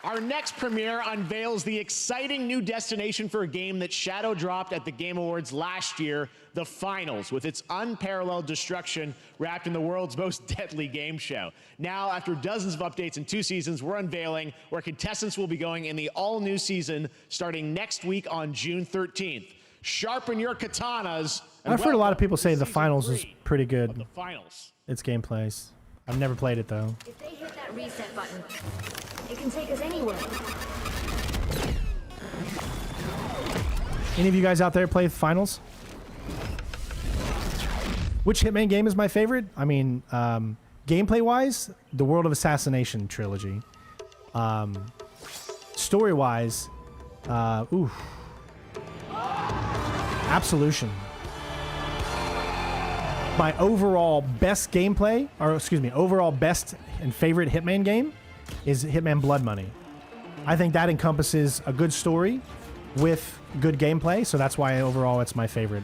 Our next premiere unveils the exciting new destination for a game that shadow dropped at the Game Awards last year, the Finals, with its unparalleled destruction wrapped in the world's most deadly game show. Now, after dozens of updates in 2 seasons, we're unveiling where contestants will be going in the all-new season starting next week on June 13th. Sharpen your katanas. I've heard a lot of people say the Finals is pretty good. The Finals. Its gameplays. I've never played it, though. If they hit that reset button, it can take us anywhere. Any of you guys out there play Finals? Which Hitman game is my favorite? I mean, gameplay-wise, the World of Assassination trilogy. Story-wise, Absolution. My overall best gameplay, or excuse me, overall best and favorite Hitman game is Hitman Blood Money. I think that encompasses a good story with good gameplay, so that's why overall it's my favorite.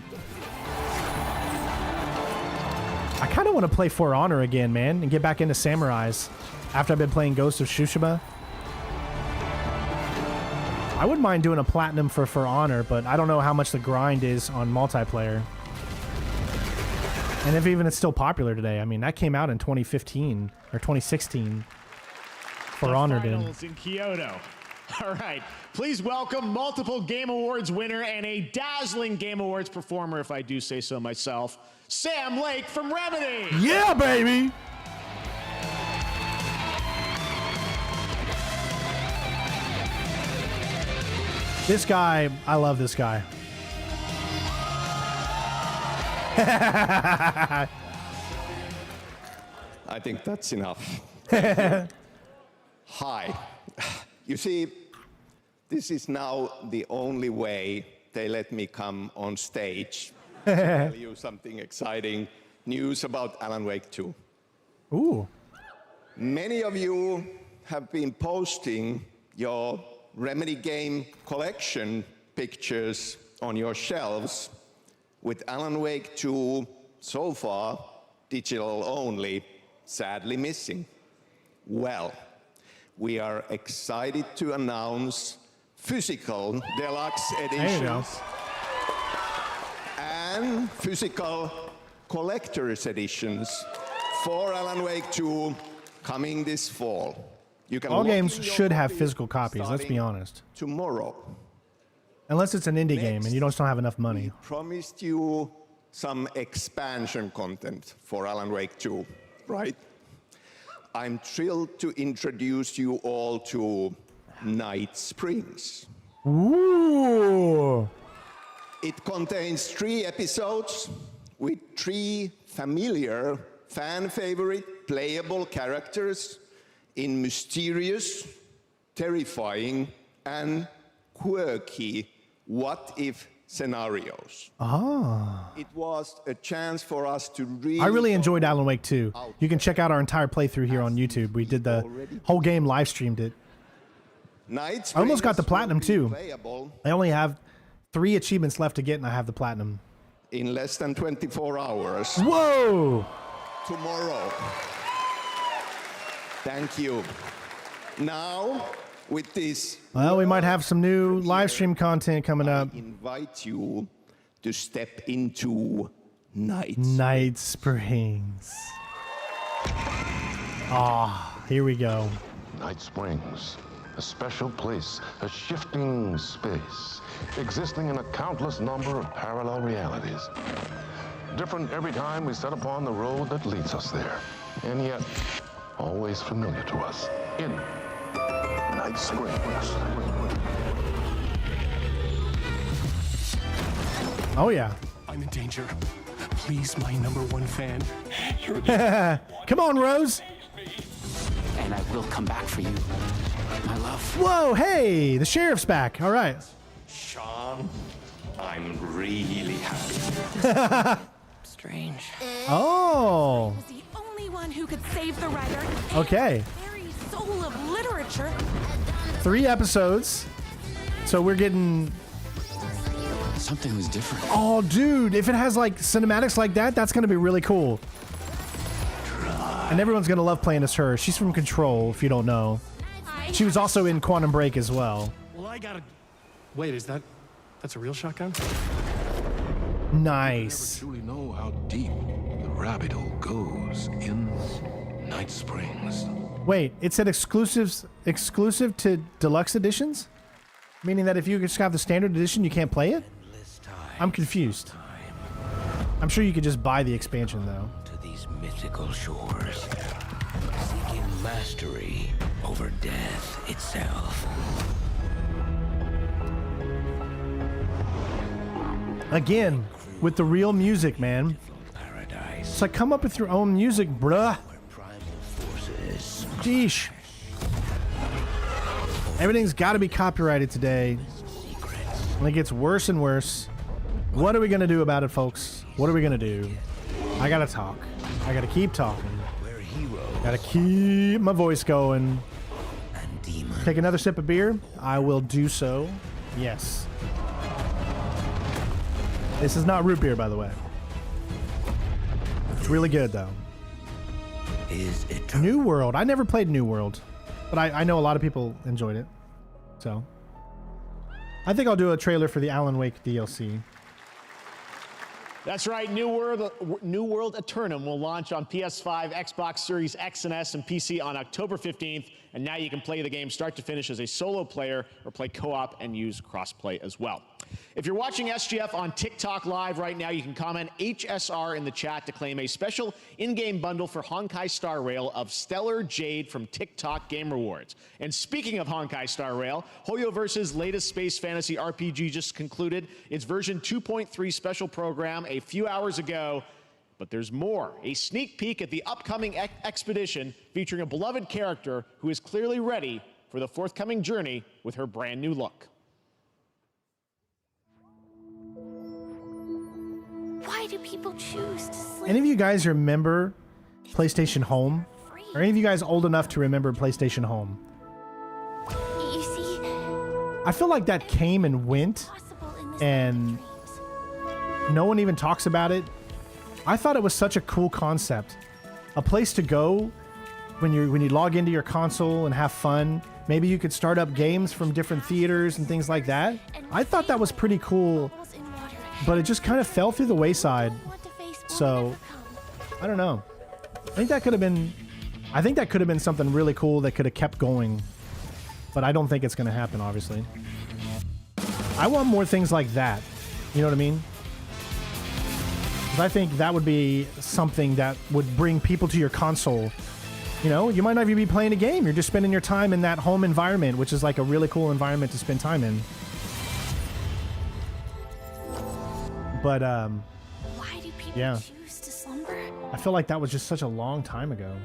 I kind of want to play For Honor again, man, and get back into samurais after I've been playing Ghost of Tsushima. I wouldn't mind doing a platinum for Honor, but I don't know how much the grind is on multiplayer. And if even it's still popular today. I mean, that came out in 2015 or 2016. For Honor did. Finals in Kyoto. All right. Please welcome multiple Game Awards winner and a dazzling Game Awards performer, if I do say so myself, Sam Lake from Remedy. Yeah, baby. This guy, I love this guy. I think that's enough. Hi. You see, this is now the only way they let me come on stage to tell you something exciting news about Alan Wake 2. Ooh. Many of you have been posting your Remedy game collection pictures on your shelves with Alan Wake 2 so far digital only, sadly missing. Well, we are excited to announce physical deluxe editions and physical collector's editions for Alan Wake 2 coming this fall. You can all games should have physical copies, let's be honest. Tomorrow. Unless it's an indie game and you don't have enough money. We promised you some expansion content for Alan Wake 2, right? I'm thrilled to introduce you all to Night Springs. Ooh! It contains 3 episodes with 3 familiar, fan-favorite playable characters in mysterious, terrifying, and quirky what-if scenarios. Ah. It was a chance for us to really... I really enjoyed Alan Wake 2. You can check out our entire playthrough here on YouTube. We did the whole game, live streamed it. I almost got the platinum too. I only have 3 achievements left to get and I have the platinum. In less than 24 hours. Whoa! Tomorrow. Thank you. Now, with this... Well, we might have some new live stream content coming up. I invite you to step into Night Springs. Ah, here we go. Night Springs, a special place, a shifting space, existing in a countless number of parallel realities. Different every time we set upon the road that leads us there, and yet always familiar to us in Night Springs. Oh yeah. I'm in danger. Please, my #1 fan. Come on, Rose. And I will come back for you, my love. Whoa, hey, the sheriff's back. All right. Sean, I'm really happy. Strange. Oh. Was the only one who could save the writer. Okay. The very soul of literature. 3 episodes. So we're getting... Something was different. Oh, dude, if it has like cinematics like that, that's going to be really cool. And everyone's going to love playing as her. She's from Control, if you don't know. She was also in Quantum Break as well. Well, I gotta... Wait, that's a real shotgun? Nice. You never truly know how deep the rabbit hole goes in Night Springs. Wait, it said exclusive to deluxe editions? Meaning that if you just have the standard edition, you can't play it? I'm confused. I'm sure you could just buy the expansion, though. To these mythical shores, seeking mastery over death itself. Again, with the real music, man. It's like, come up with your own music, bruh. Sheesh. Everything's got to be copyrighted today. And it gets worse and worse. What are we going to do about it, folks? What are we going to do? I got to talk. I got to keep talking. Got to keep my voice going. Take another sip of beer? I will do so. Yes. This is not root beer, by the way. It's really good, though. New World. I never played New World. But I know a lot of people enjoyed it. So. I think I'll do a trailer for the Alan Wake DLC. That's right, New World Eternum will launch on PS5, Xbox Series X and S, and PC on October 15th, and now you can play the game start to finish as a solo player or play co-op and use crossplay as well. If you're watching SGF on TikTok Live right now, you can comment HSR in the chat to claim a special in-game bundle for Honkai Star Rail of Stellar Jade from TikTok Game Rewards. And speaking of Honkai Star Rail, Hoyoverse's latest space fantasy RPG just concluded its version 2.3 special program a few hours ago. But there's more. A sneak peek at the upcoming expedition featuring a beloved character who is clearly ready for the forthcoming journey with her brand new look. Why do people choose to sleep? Any of you guys remember PlayStation Home? Are any of you guys old enough to remember PlayStation Home? You see, I feel like that came and went, and no one even talks about it. I thought it was such a cool concept. A place to go when you log into your console and have fun. Maybe you could start up games from different theaters and things like that. I thought that was pretty cool, but it just kind of fell through the wayside. So, I don't know. I think that could have been something really cool that could have kept going, but I don't think it's going to happen, obviously. I want more things like that. You know what I mean? I think that would be something that would bring people to your console. You know, you might not even be playing a game. You're just spending your time in that home environment, which is like a really cool environment to spend time in. But, why do people choose to slumber? I feel like that was just such a long time ago.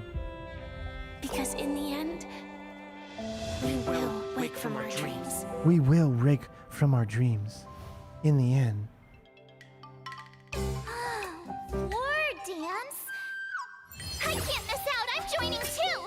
Because in the end, we will wake from our dreams. We will wake from our dreams. In the end. War dance? I can't miss out. I'm joining too.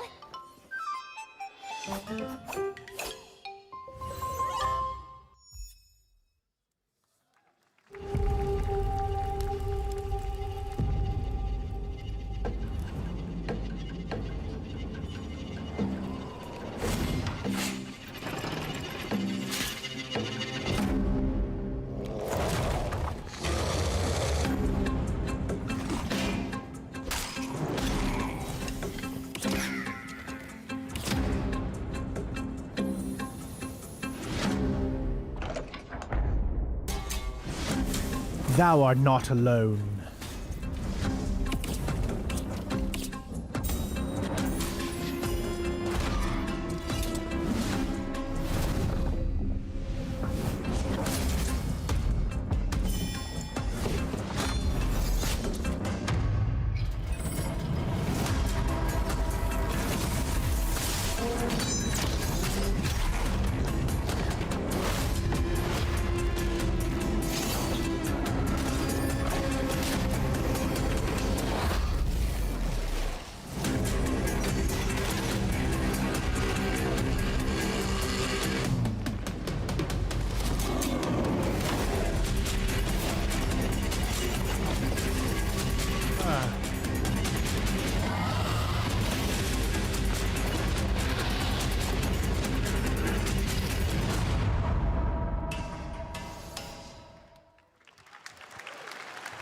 Thou art not alone.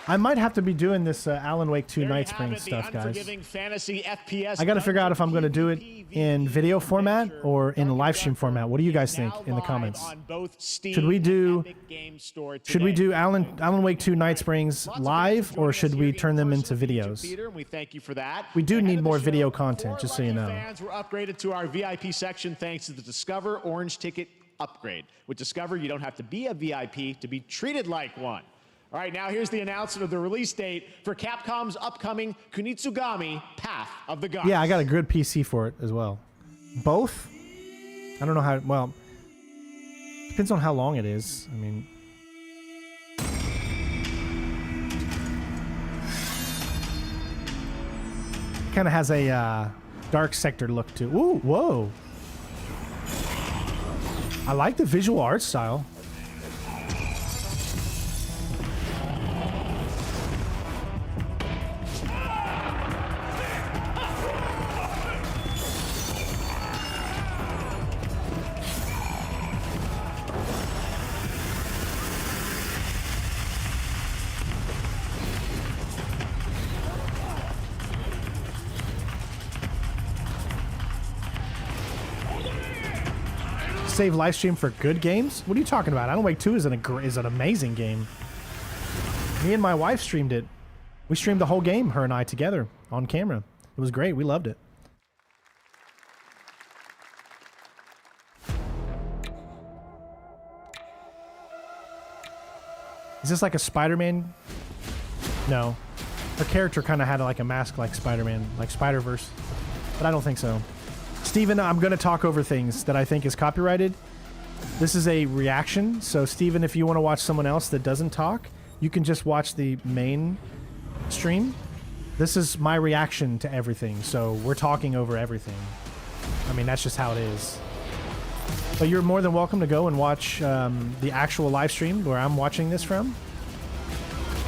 I might have to be doing this Alan Wake 2 Nightspring stuff, guys. Fantasy FPS I got to figure out if I'm going to do it in video format or in live stream format. What do you guys think in the comments? Should we do Alan Wake 2 Nightsprings live, or should we turn them into videos? We thank you for that. We do need more video content, just so you know. Fans were upgraded to our VIP section thanks to the Discover Orange Ticket upgrade. With Discover, you don't have to be a VIP to be treated like one. All right, now here's the announcement of the release date for Capcom's upcoming Kunitsugami Path of the Gods. Yeah, I got a good PC for it as well. Both? I don't know how, well, depends on how long it is. I mean, kind of has a dark sector look to. Ooh, whoa. I like the visual art style. save live stream for good games? What are you talking about? Alan Wake 2 is an amazing game. Me and my wife streamed it. We streamed the whole game, her and I together on camera. It was great. We loved it. Is this like a Spider-Man? No. Her character kind of had like a mask like Spider-Man, like Spider-Verse. But I don't think so. Steven, I'm going to talk over things that I think is copyrighted. This is a reaction. So Steven, if you want to watch someone else that doesn't talk, you can just watch the main stream. This is my reaction to everything. So we're talking over everything. I mean, that's just how it is. But you're more than welcome to go and watch the actual live stream where I'm watching this from.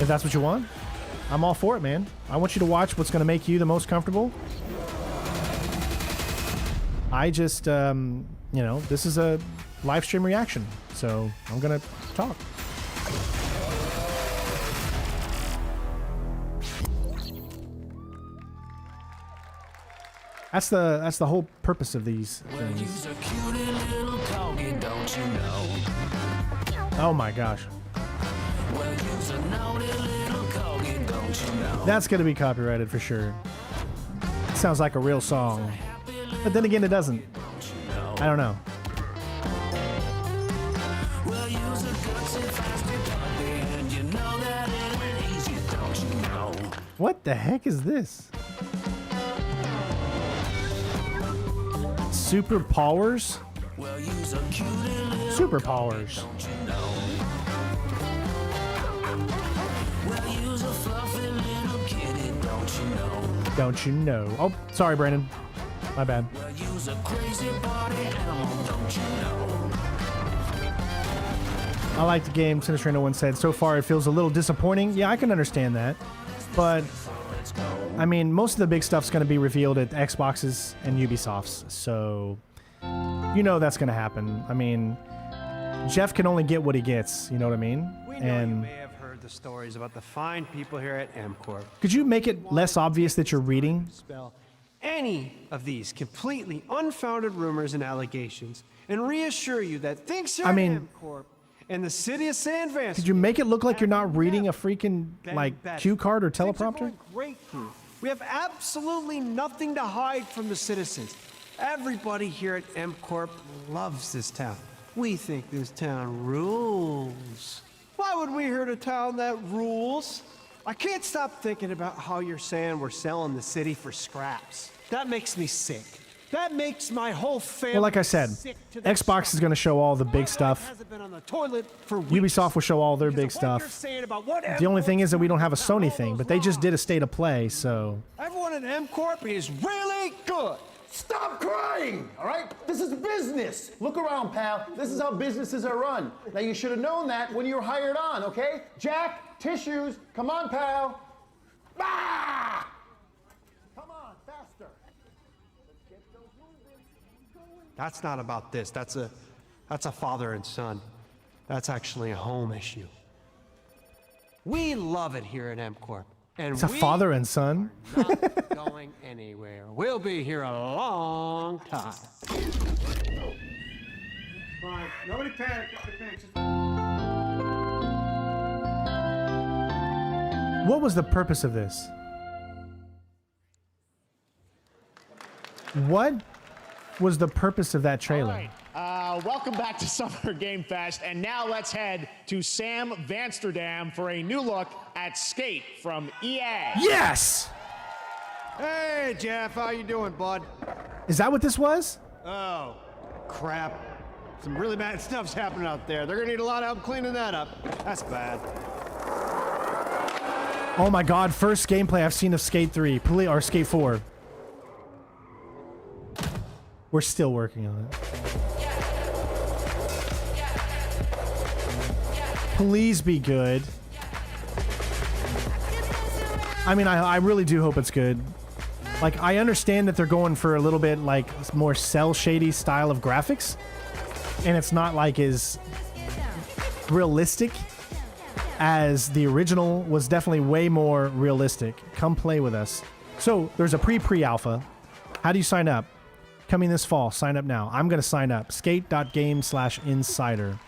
If that's what you want. I'm all for it, man. I want you to watch what's going to make you the most comfortable. I just, you know, this is a live stream reaction. So I'm going to talk. That's the whole purpose of these things. Oh my gosh. That's gonna be copyrighted for sure. It sounds like a real song. But then again, it doesn't. I don't know. What the heck is this? Super powers? Super powers. Don't you know? Oh, sorry, Brandon. My bad. I like the game. Sinister No One said, so far it feels a little disappointing. Yeah, I can understand that. But, I mean, most of the big stuff's going to be revealed at Xboxes and Ubisofts. So, you know that's going to happen. I mean, Jeff can only get what he gets. You know what I mean? We know you may have heard the stories about the fine people here at MCorp. Could you make it less obvious that you're reading? Any of these completely unfounded rumors and allegations and reassure you that things here at MCorp and the city of San Francisco. Could you make it look like you're not reading a freaking, like, cue card or teleprompter? Great. We have absolutely nothing to hide from the citizens. Everybody here at MCorp loves this town. We think this town rules. Why would we hurt a town that rules? I can't stop thinking about how you're saying we're selling the city for scraps. That makes me sick. That makes my whole family. Well, like I said, Xbox is going to show all the big stuff. Ubisoft will show all their big stuff. The only thing is that we don't have a Sony thing, but they just did a state of play, so. Everyone at MCorp is really good. Stop crying, all right? This is business. Look around, pal. This is how businesses are run. Now, you should have known that when you were hired on, okay? Jack, tissues. Come on, pal. Ah! Come on, faster. Let's get those movements going. That's not about this. That's a father and son. That's actually a home issue. We love it here at MCorp. And it's a father and son. Not going anywhere. We'll be here a long time. Fine. Nobody panic. What was the purpose of this? What was the purpose of that trailer? All right. Welcome back to Summer Game Fest, and now let's head to Sam Vansterdam for a new look at Skate from EA. Yes! Hey, Jeff, how you doing, bud? Is that what this was? Oh, crap. Some really bad stuff's happening out there. They're gonna need a lot of help cleaning that up. That's bad. Oh my god, first gameplay I've seen of Skate 3, or Skate 4. We're still working on it. Please be good. I mean, I really do hope it's good. Like, I understand that they're going for a little bit, like, more cel-shady style of graphics. And it's not, like, as realistic as the original was. Definitely way more realistic. Come play with us. So, there's a pre-alpha. How do you sign up? coming this fall. Sign up now. I'm going to sign up. Skate.game/insider.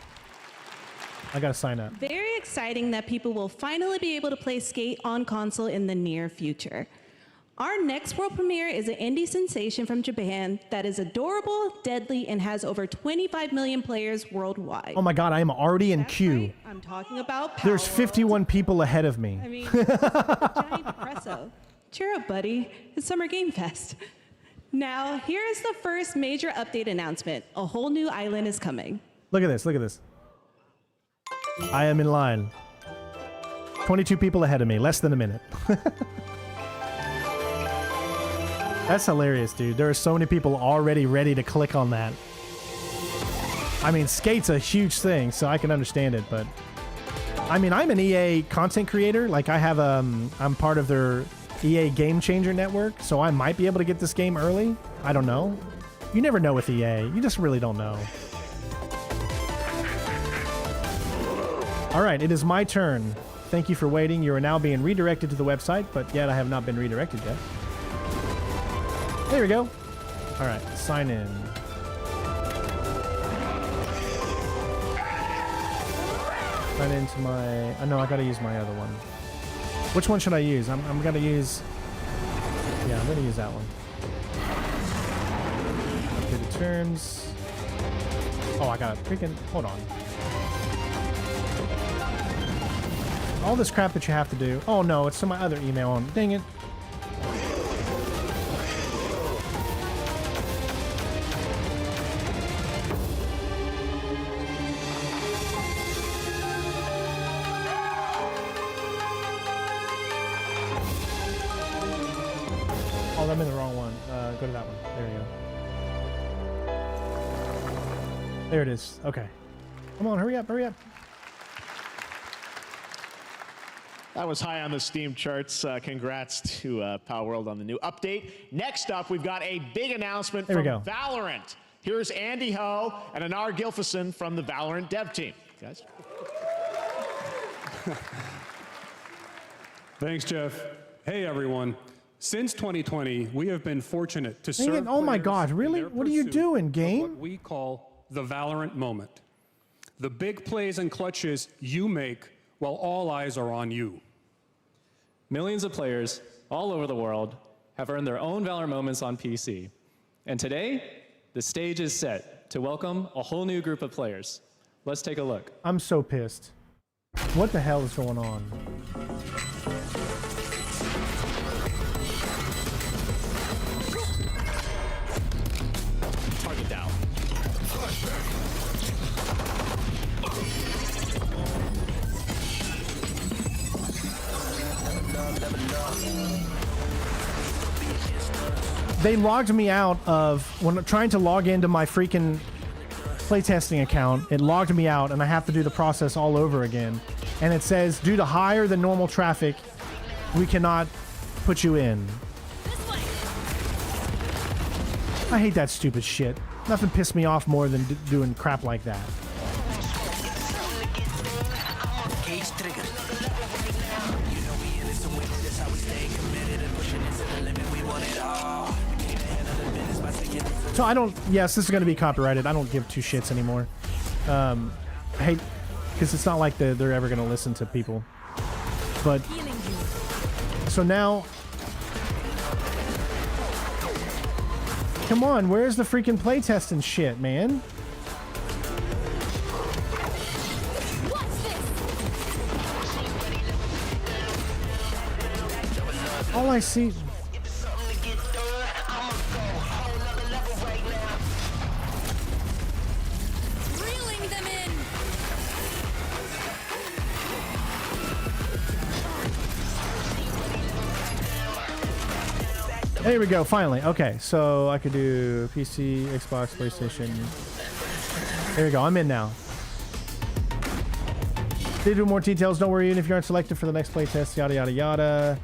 I got to sign up. Very exciting that people will finally be able to play Skate on console in the near future. Our next world premiere is an indie sensation from Japan that is adorable, deadly, and has over 25 million players worldwide. Oh my god, I am already in queue. Right. I'm talking about Palworld. There's 51 people ahead of me. I mean, giant espresso. Cheer up, buddy. It's Summer Game Fest. Now, here is the first major update announcement. A whole new island is coming. Look at this, look at this. I am in line. 22 people ahead of me, less than a minute. That's hilarious, dude. There are so many people already ready to click on that. I mean, Skate's a huge thing, so I can understand it, but... I mean, I'm an EA content creator. Like, I have, I'm part of their EA Game Changer network, so I might be able to get this game early. I don't know. You never know with EA. You just really don't know. All right, it is my turn. Thank you for waiting. You are now being redirected to the website, but yet I have not been redirected yet. There we go. All right, sign in. Sign into my... Oh, no, I gotta use my other one. Which one should I use? I'm gonna use... Yeah, I'm gonna use that one. Okay, the terms... Oh, I gotta freaking... Hold on. All this crap that you have to do. Oh, no, it's to my other email on. Dang it. Oh, I'm in the wrong one. Go to that one. There you go. There it is. Okay. Come on, hurry up, hurry up. That was high on the Steam charts. Congrats to Palworld on the new update. Next up, we've got a big announcement from Valorant. Here's Andy Ho and Anar Gilfison from the Valorant dev team. Guys. Thanks, Jeff. Hey, everyone. Since 2020, we have been fortunate to serve. Oh my God, really? What are you doing, game? What we call the Valorant moment. The big plays and clutches you make while all eyes are on you. Millions of players all over the world have earned their own Valorant moments on PC. And today, the stage is set to welcome a whole new group of players. Let's take a look. I'm so pissed. What the hell is going on? Target down. They logged me out of, when trying to log into my freaking playtesting account, it logged me out and I have to do the process all over again. And it says, due to higher than normal traffic, we cannot put you in. I hate that stupid shit. Nothing pissed me off more than doing crap like that. So I don't, yes, this is going to be copyrighted. I don't give two shits anymore. I hate, because it's not like they're ever going to listen to people. But, so now, come on, where's the freaking playtest and shit, man? All I see... There we go, finally. Okay, so I could do PC, Xbox, PlayStation. There we go, I'm in now. They do more details, don't worry, even if you aren't selected for the next playtest, yada, yada, yada.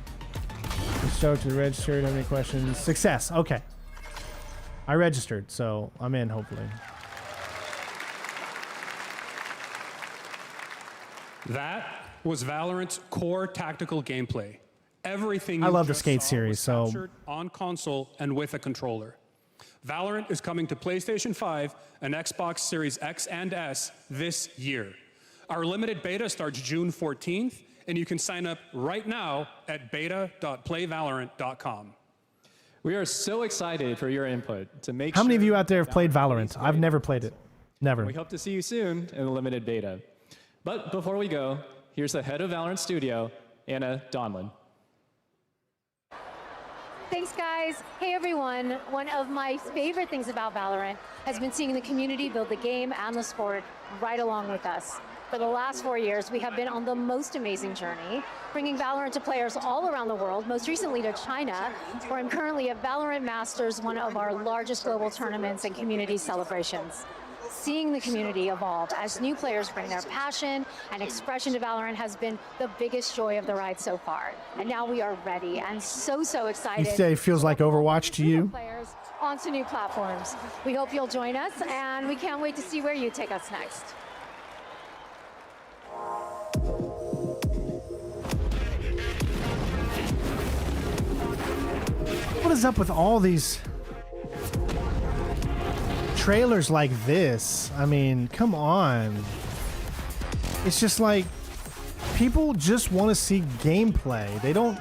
Just show to the registered, have any questions? Success, okay. I registered, so I'm in, hopefully. That was Valorant's core tactical gameplay. Everything I you love the just Skate saw series, was so captured on console and with a controller. Valorant is coming to PlayStation 5 and Xbox Series X and S this year. Our limited beta starts June 14th, and you can sign up right now at beta.playvalorant.com. We are so excited for your input to make How many of you out there have played Valorant? I've never played it. Never. We hope to see you soon in the limited beta. But before we go, here's the head of Valorant Studio, Anna Donlin. Thanks, guys. Hey, everyone. One of my favorite things about Valorant has been seeing the community build the game and the sport right along with us. For the last 4 years, we have been on the most amazing journey, bringing Valorant to players all around the world, most recently to China, where I'm currently at Valorant Masters, one of our largest global tournaments and community celebrations. Seeing the community evolve as new players bring their passion and expression to Valorant has been the biggest joy of the ride so far. And now we are ready and so excited. You say it feels like Overwatch to you? Players onto new platforms. We hope you'll join us, and we can't wait to see where you take us next. What is up with all these trailers like this? I mean, come on. It's just like people just want to see gameplay. They don't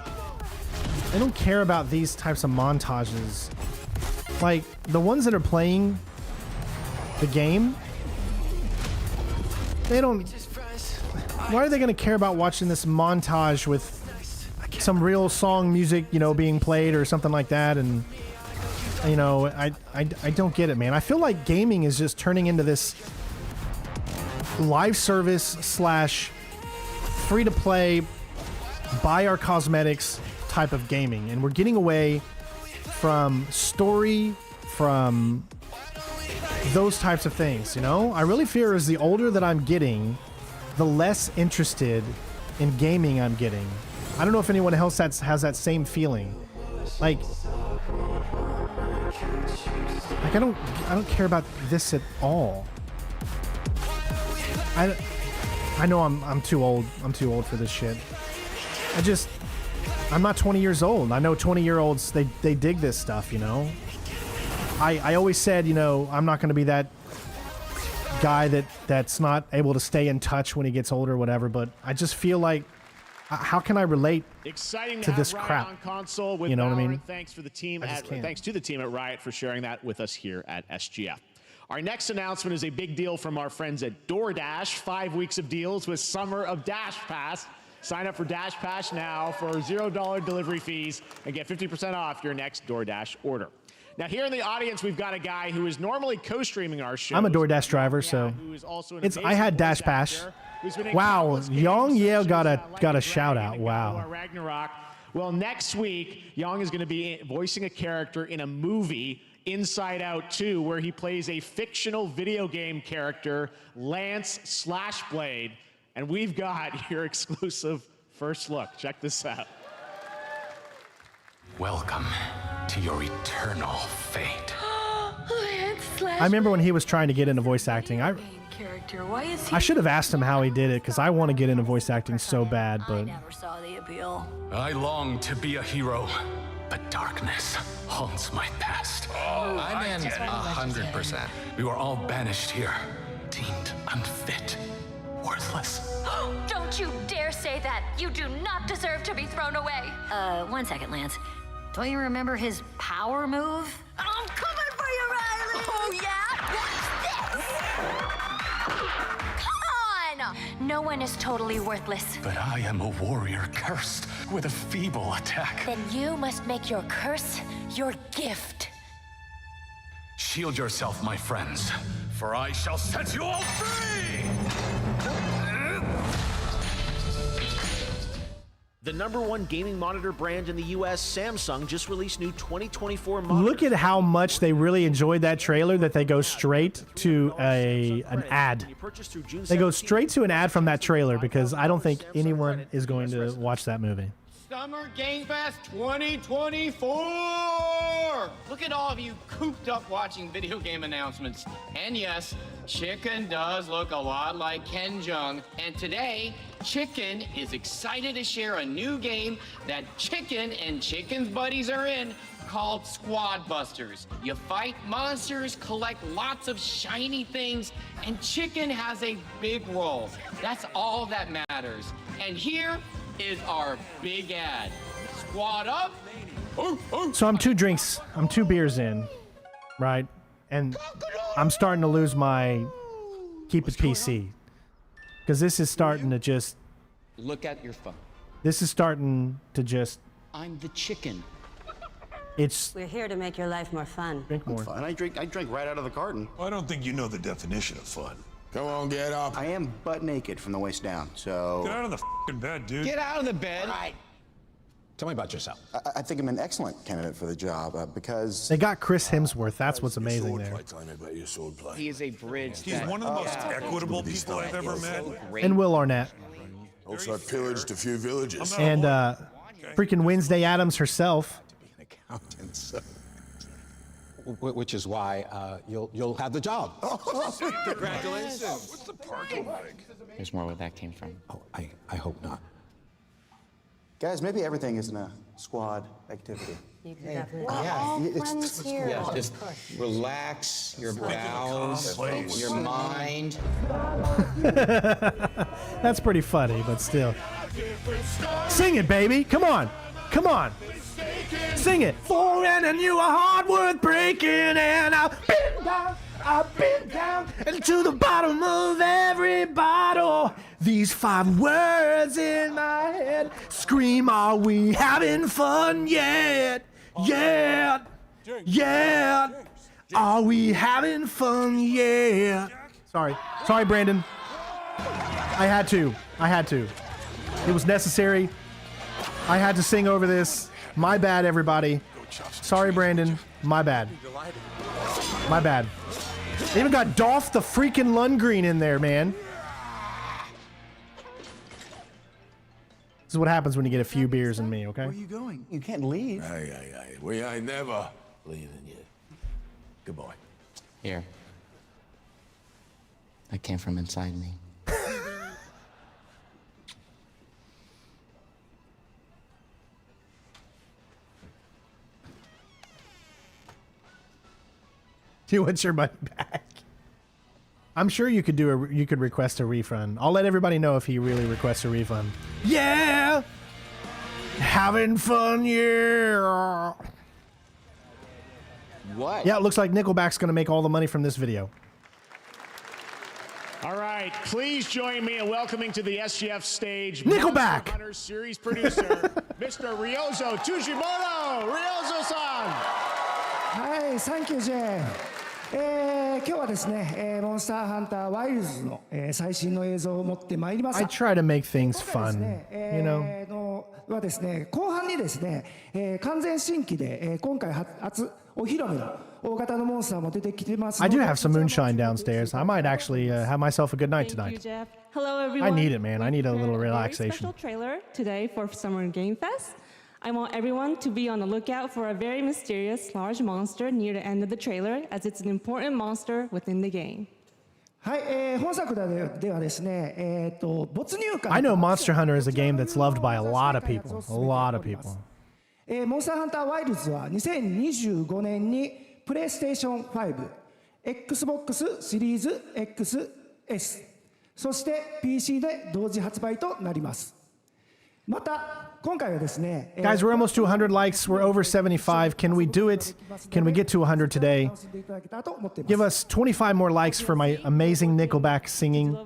care about these types of montages. Like the ones that are playing the game, they don't. Why are they going to care about watching this montage with some real song music, you know, being played or something like that? And you know, I don't get it, man. I feel like gaming is just turning into this live service slash free to play, buy our cosmetics type of gaming, and we're getting away from story, from those types of things. You know, I really fear as the older that I'm getting, the less interested in gaming I'm getting. I don't know if anyone else has that same feeling. Like I don't care about this at all. I know I'm too old. I'm too old for this shit. I'm not 20 years old. I know 20-year-olds, they dig this stuff, you know. I always said, you know, I'm not going to be that guy that's not able to stay in touch when he gets older or whatever, but I just feel like how can I relate to this crap? On console with you know Valorant. what I mean? Thanks to the team at Riot for sharing that with us here at SGF. Our next announcement is a big deal from our friends at DoorDash. 5 weeks of deals with Summer of Dash Pass. Sign up for Dash Pass now for $0 delivery fees and get 50% off your next DoorDash order. Now, here in the audience, we've got a guy who is normally co-streaming our show. I'm a DoorDash driver, so I had Dash Pass. Wow, Young Yale got a shout out. Wow. Ragnarok. Well, next week, Young is going to be voicing a character in a movie, Inside Out 2, where he plays a fictional video game character, Lance Slashblade. And we've got your exclusive first look. Check this out. Welcome to your eternal fate. I remember when he was trying to get into voice acting. I should have asked him how he did it, because I want to get into voice acting so bad, but I long to be a hero, but darkness haunts my past. I'm in 100%. We were all banished here, deemed unfit, worthless. Don't you dare say that! You do not deserve to be thrown away! 1 second, Lance. Don't you remember his power move? I'm coming for you, Riley! Oh, yeah? What's this? Come on! No one is totally worthless. But I am a warrior cursed with a feeble attack. Then you must make your curse your gift. Shield yourself, my friends, for I shall set you all free! The #1 gaming monitor brand in the US, Samsung, just released new 2024 monitors. look at how much they really enjoyed that trailer that they go straight to an ad. They go straight to an ad from that trailer, because I don't think anyone is going to watch that movie. Summer Game Fest 2024! Look at all of you cooped up watching video game announcements. And yes, Chicken does look a lot like Ken Jeong. And today, Chicken is excited to share a new game that Chicken and Chicken's buddies are in, called squad busters. You fight monsters, collect lots of shiny things, and chicken has a big role. That's all that matters. And here is our big ad. Squad up. So I'm 2 beers in, right? And I'm starting to lose my keep it PC. Because this is starting to just... Look at your phone. This is starting to just... I'm the chicken. We're here to make your life more fun. Drink more. Fun. I drink right out of the carton. I don't think you know the definition of fun. Come on, get up. I am butt naked from the waist down, so... Get out of the f***ing bed, dude. Get out of the bed. All right. Tell me about yourself. I think I'm an excellent candidate for the job because... They got Chris Hemsworth. That's what's amazing there. Tell me about your sword play. He is a bridge. He's one of the most equitable people I've ever met. And Will Arnett. Also, I pillaged a few villages. And freaking Wednesday Addams herself. Which is why you'll have the job. Congratulations. What's the parking like? There's more where that came from. Oh, I hope not. Guys, maybe everything isn't a squad activity. You can definitely. We're all friends here. Yeah, just relax your bowels, your mind. That's pretty funny, but still. Sing it, baby. Come on. Come on. Sing it. For and you are hard worth breaking, and I've been down, and to the bottom of every bottle. These 5 words in my head scream, are we having fun yet? Yet? Yet? Are we having fun yet? Sorry, Brandon. I had to. It was necessary. I had to sing over this. My bad, everybody. Sorry, Brandon. My bad. My bad. They even got Dolph the freaking Lundgren in there, man. This is what happens when you get a few beers in me, okay? Where are you going? You can't leave. Aye. We ain't never leaving you. Good boy. Here. That came from inside me. You want your money back? I'm sure you could you could request a refund. I'll let everybody know if he really requests a refund. Yeah! Having fun, yeah! What? Yeah, it looks like Nickelback's gonna make all the money from this video. All right, please join me in welcoming to the SGF stage Nickelback! Monster Hunter series producer, Mr. Ryozo Tujimoto! Ryozo-san! Hi, thank you, Jay. 今日はですね、モンスターハンターワイルズの、最新の映像を持ってまいりました。 I try to make things fun, you know. はですね、後半にですね、完全新規で、今回初お披露目の大型のモンスターも出てきてます。 I do have some moonshine downstairs. I might actually have myself a good night tonight. Thank you, Jeff. Hello, everyone. I need it, man. I need a little Very relaxation. special trailer today for Summer Game Fest. I want everyone to be on the lookout for a very mysterious large monster near the end of the trailer, as it's an important monster within the game. はい、本作ではですね、没入感。 I know Monster Hunter is a game that's loved by a lot of people. A lot of people. モンスターハンターワイルズは2025年にプレイステーション5、Xbox シリーズ XS、そして PC で同時発売となります。また今回はですね、 Guys, we're almost to 100 likes. We're over 75. Can we do it? Can we get to 100 today? Give us 25 more likes for my amazing Nickelback singing,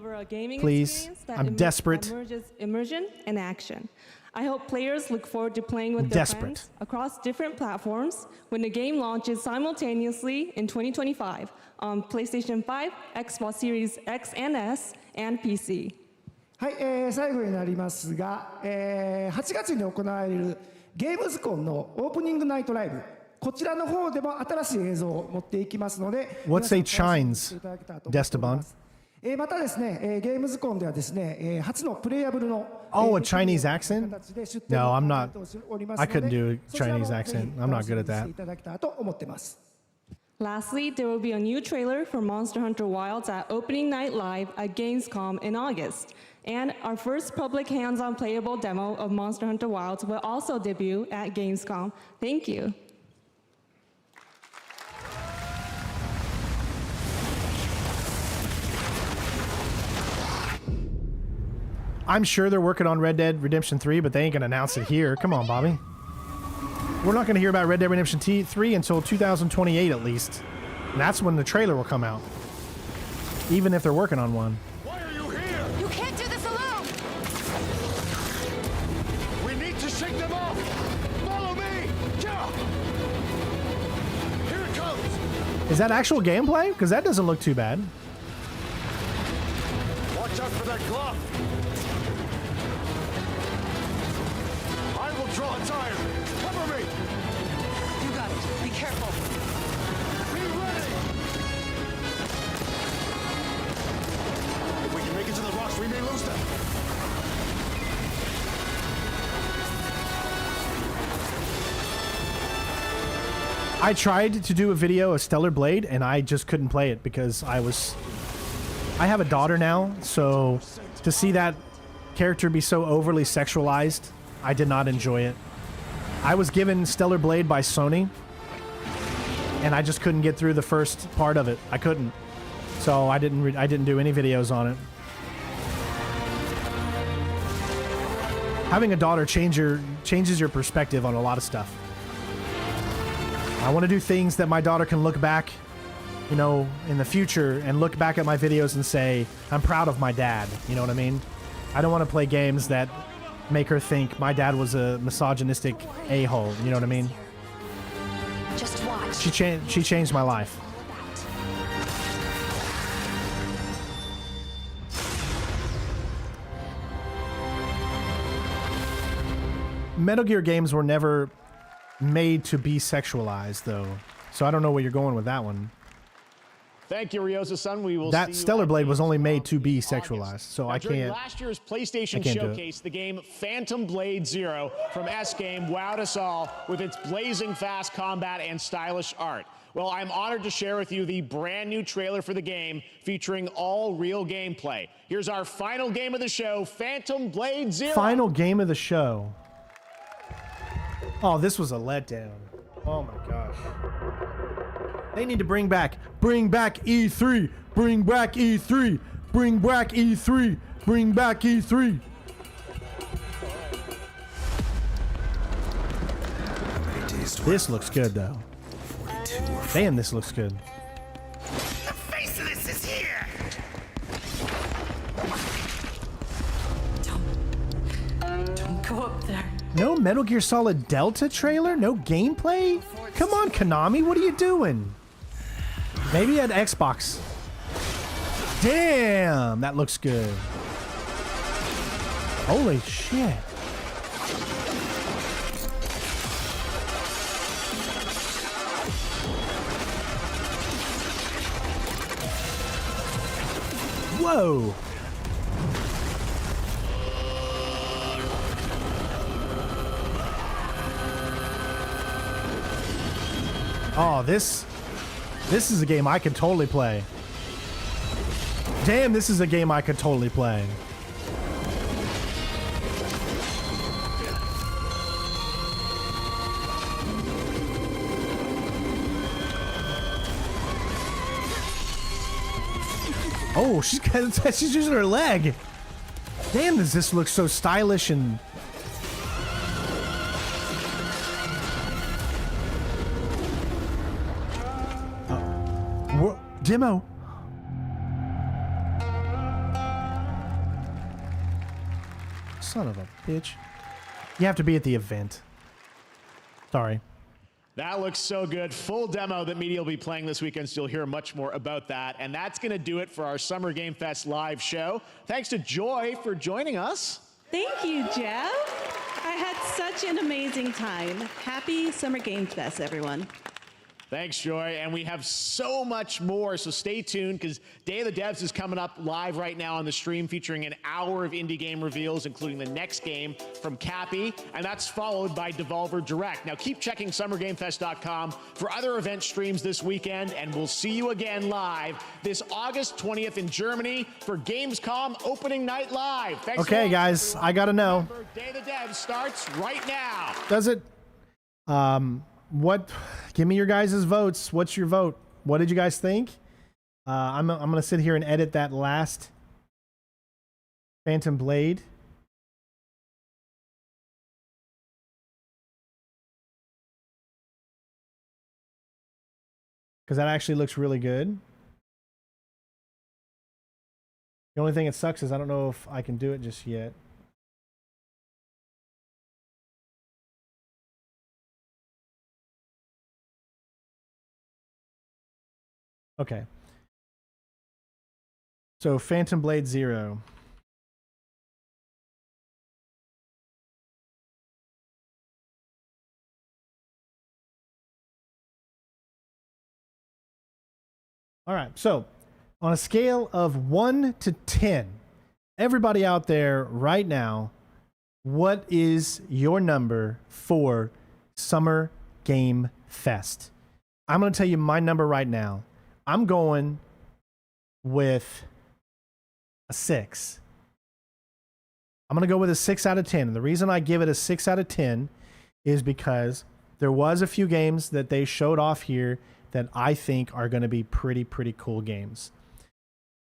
please. I'm desperate. Immersion and action. I hope players look forward to playing with their friends across different platforms when the game launches simultaneously in 2025 on PlayStation 5, Xbox Series X and S, and PC. はい、最後になりますが、8月に行われるゲームズコンのオープニングナイトライブ、こちらの方でも新しい映像を持っていきますので、 What say Chines, Destaban? またですね、ゲームズコンではですね、初のプレイヤブルの Oh, a Chinese accent? No, I'm not. I couldn't do a Chinese accent. I'm not good at that. いただけたらと思ってます。 Lastly, there will be a new trailer for Monster Hunter Wilds at Opening Night Live at Gamescom in August. And our first public hands-on playable demo of Monster Hunter Wilds will also debut at Gamescom. Thank you. I'm sure they're working on Red Dead Redemption 3, but they ain't gonna announce it here. Come on, Bobby. We're not gonna hear about Red Dead Redemption 3 until 2028 at least. And that's when the trailer will come out. Even if they're working on one. Why are you here? You can't do this alone! We need to shake them off! Follow me! Yeah! Here it comes! Is that actual gameplay? Because that doesn't look too bad. Watch out for that glove! I will draw a tire! Cover me! You got it. Be careful. Be ready! If we can make it to the rocks, we may lose them. I tried to do a video of Stellar Blade and I just couldn't play it because I have a daughter now, so to see that character be so overly sexualized, I did not enjoy it. I was given Stellar Blade by Sony and I just couldn't get through the first part of it. I couldn't. So I didn't do any videos on it. Having a daughter changes your perspective on a lot of stuff. I want to do things that my daughter can look back, you know, in the future and look back at my videos and say, I'm proud of my dad. You know what I mean? I don't want to play games that make her think my dad was a misogynistic a-hole. You know what I mean? Just watch. She changed my life. Metal Gear games were never made to be sexualized, though. So I don't know where you're going with that one. Thank you, Ryosa-san. We will That see Stellar Blade was only made to be August. sexualized, so Now, I during can't. last year's PlayStation Showcase, the game Phantom Blade Zero from S-Game wowed us all with its blazing fast combat and stylish art. Well, I'm honored to share with you the brand new trailer for the game featuring all real gameplay. Here's our final game of the show, Phantom Blade Zero. Final game of the show. Oh, this was a letdown. Oh my gosh. They need to bring back E3, bring back E3, bring back E3, bring back E3. This looks good though. Damn, this looks good. The face of this is here! Don't go up there. No Metal Gear Solid Delta trailer? No gameplay? Come on, Konami, what are you doing? Maybe at Xbox. Damn, that looks good. Holy shit. Whoa. Oh, this is a game I could totally play. Damn, this is a game I could totally play. Oh, she's using her leg. Damn, does this look so stylish and... Demo. Son of a bitch. You have to be at the event. Sorry. That looks so good. Full demo that media will be playing this weekend, so you'll hear much more about that. And that's going to do it for our Summer Game Fest live show. Thanks to Joy for joining us. Thank you, Jeff. I had such an amazing time. Happy Summer Game Fest, everyone. Thanks, Joy. And we have so much more, so stay tuned because Day of the Devs is coming up live right now on the stream featuring an hour of indie game reveals, including the next game from Cappy, and that's followed by Devolver Direct. Now keep checking SummerGameFest.com for other event streams this weekend, and we'll see you again live this August 20th in Germany for Gamescom Opening Night Live. Thanks okay, guys, I gotta know. Day of the Devs starts right now. Does it? What? Give me your guys' votes. What's your vote? What did you guys think? I'm gonna sit here and edit that last Phantom Blade because that actually looks really good. The only thing that sucks is I don't know if I can do it just yet. Okay. So Phantom Blade 0. All right, so on a scale of 1 to 10, everybody out there right now, what is your number for Summer Game Fest? I'm going to tell you my number right now. I'm going with a 6. I'm going to go with a 6 out of 10. And the reason I give it a 6 out of 10 is because there was a few games that they showed off here that I think are going to be pretty cool games.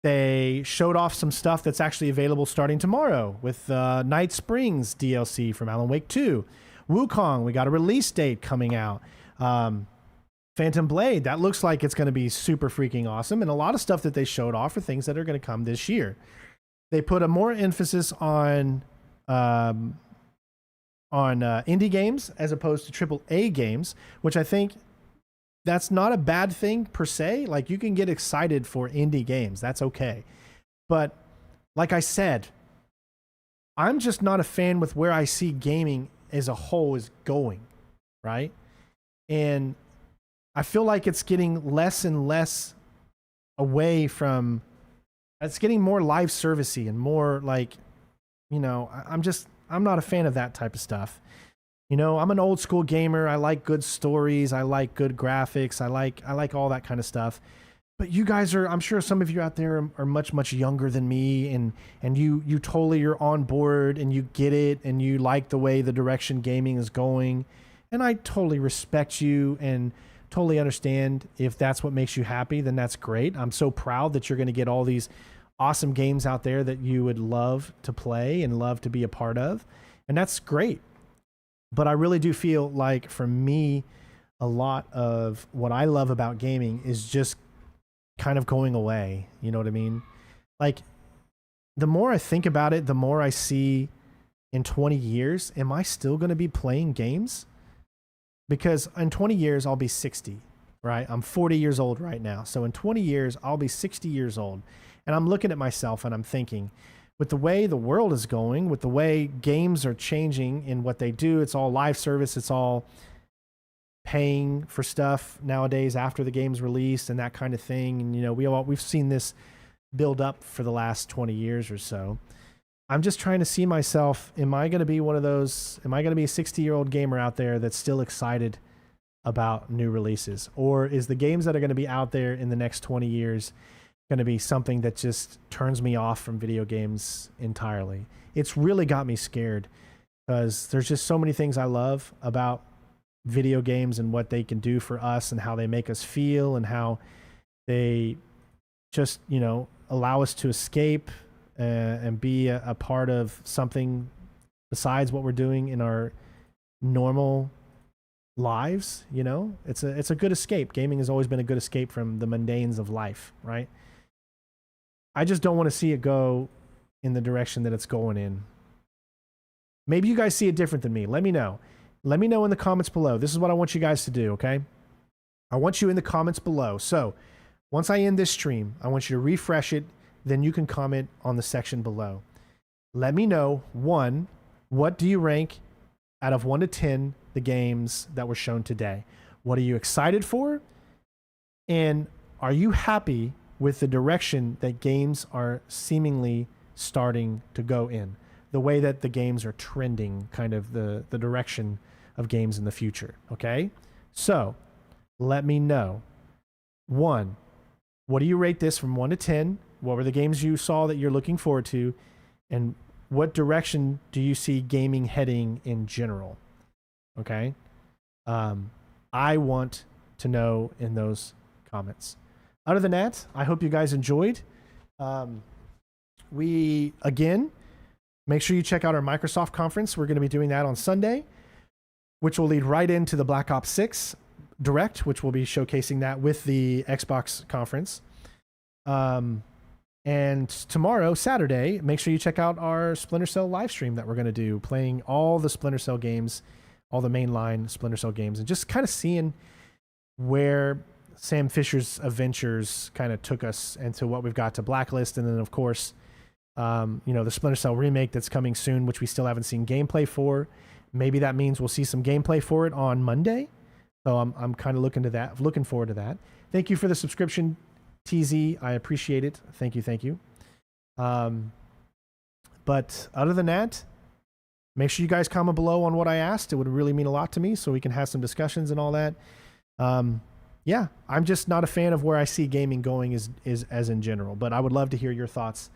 They showed off some stuff that's actually available starting tomorrow with Night Springs DLC from Alan Wake 2. Wukong, we got a release date coming out. Phantom Blade, that looks like it's going to be super freaking awesome. And a lot of stuff that they showed off are things that are going to come this year. They put a more emphasis on indie games as opposed to AAA games, which I think that's not a bad thing per se. Like, you can get excited for indie games. That's okay. But like I said, I'm just not a fan with where I see gaming as a whole is going, right? And I feel like it's getting less and less away from, it's getting more live servicey and more like, you know, I'm not a fan of that type of stuff. You know, I'm an old school gamer. I like good stories. I like good graphics. I like all that kind of stuff. But you guys are, I'm sure some of you out there are much younger than me, and you totally are on board and you get it and you like the way the direction gaming is going. And I totally respect you and totally understand if that's what makes you happy, then that's great. I'm so proud that you're going to get all these awesome games out there that you would love to play and love to be a part of. And that's great. But I really do feel like, for me, a lot of what I love about gaming is just kind of going away. You know what I mean? Like, the more I think about it, the more I see in 20 years, am I still going to be playing games? Because in 20 years, I'll be 60, right? I'm 40 years old right now. So in 20 years, I'll be 60 years old. And I'm looking at myself and I'm thinking, with the way the world is going, with the way games are changing in what they do, it's all live service, it's all paying for stuff nowadays after the game's released and that kind of thing. And, you know, we've seen this build up for the last 20 years or so. I'm just trying to see myself, am I going to be one of those, am I going to be a 60-year-old gamer out there that's still excited about new releases? Or is the games that are going to be out there in the next 20 years going to be something that just turns me off from video games entirely? It's really got me scared, because there's just so many things I love about video games and what they can do for us and how they make us feel and how they just, you know, allow us to escape and be a part of something besides what we're doing in our normal lives. You know, it's a good escape. Gaming has always been a good escape from the mundanes of life, right? I just don't want to see it go in the direction that it's going in. Maybe you guys see it different than me. Let me know. Let me know in the comments below. This is what I want you guys to do, okay? I want you in the comments below. So once I end this stream, I want you to refresh it. Then you can comment on the section below. Let me know, 1, what do you rank out of 1 to 10 the games that were shown today? What are you excited for? And are you happy with the direction that games are seemingly starting to go in? The way that the games are trending, kind of the direction of games in the future, okay? So let me know. 1, what do you rate this from 1 to 10? What were the games you saw that you're looking forward to? And what direction do you see gaming heading in general? Okay? I want to know in those comments. Other than that, I hope you guys enjoyed. Again, make sure you check out our Microsoft conference. We're going to be doing that on Sunday, which will lead right into the Black Ops 6 Direct, which will be showcasing that with the Xbox conference. And tomorrow, Saturday, make sure you check out our Splinter Cell live stream that we're going to do, playing all the Splinter Cell games, all the mainline Splinter Cell games, and just kind of seeing where Sam Fisher's adventures kind of took us into what we've got to Blacklist. And then, of course, the Splinter Cell remake that's coming soon, which we still haven't seen gameplay for. Maybe that means we'll see some gameplay for it on Monday. So I'm kind of looking forward to that. Thank you for the subscription, TZ. I appreciate it. Thank you. But other than that, make sure you guys comment below on what I asked. It would really mean a lot to me, so we can have some discussions and all that. Yeah, I'm just not a fan of where I see gaming going as in general, but I would love to hear your thoughts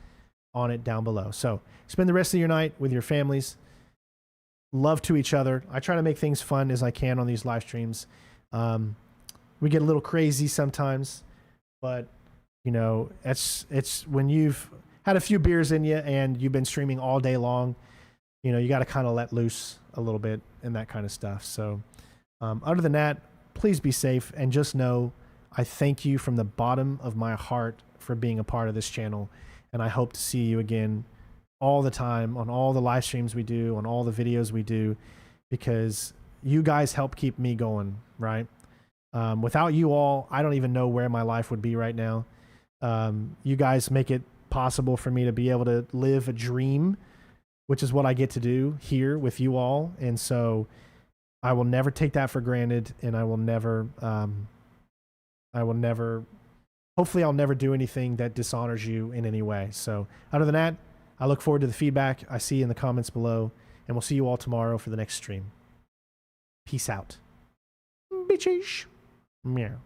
on it down below. So spend the rest of your night with your families. Love to each other. I try to make things fun as I can on these live streams. We get a little crazy sometimes, but it's when you've had a few beers in you and you've been streaming all day long, you got to kind of let loose a little bit and that kind of stuff. So other than that, please be safe and just know I thank you from the bottom of my heart for being a part of this channel. And I hope to see you again all the time on all the live streams we do, on all the videos we do, because you guys help keep me going, right? Without you all, I don't even know where my life would be right now. You guys make it possible for me to be able to live a dream, which is what I get to do here with you all. And so I will never take that for granted, and I will never, hopefully I'll never do anything that dishonors you in any way. So other than that, I look forward to the feedback I see in the comments below, and we'll see you all tomorrow for the next stream. Peace out. Bitches. Meow.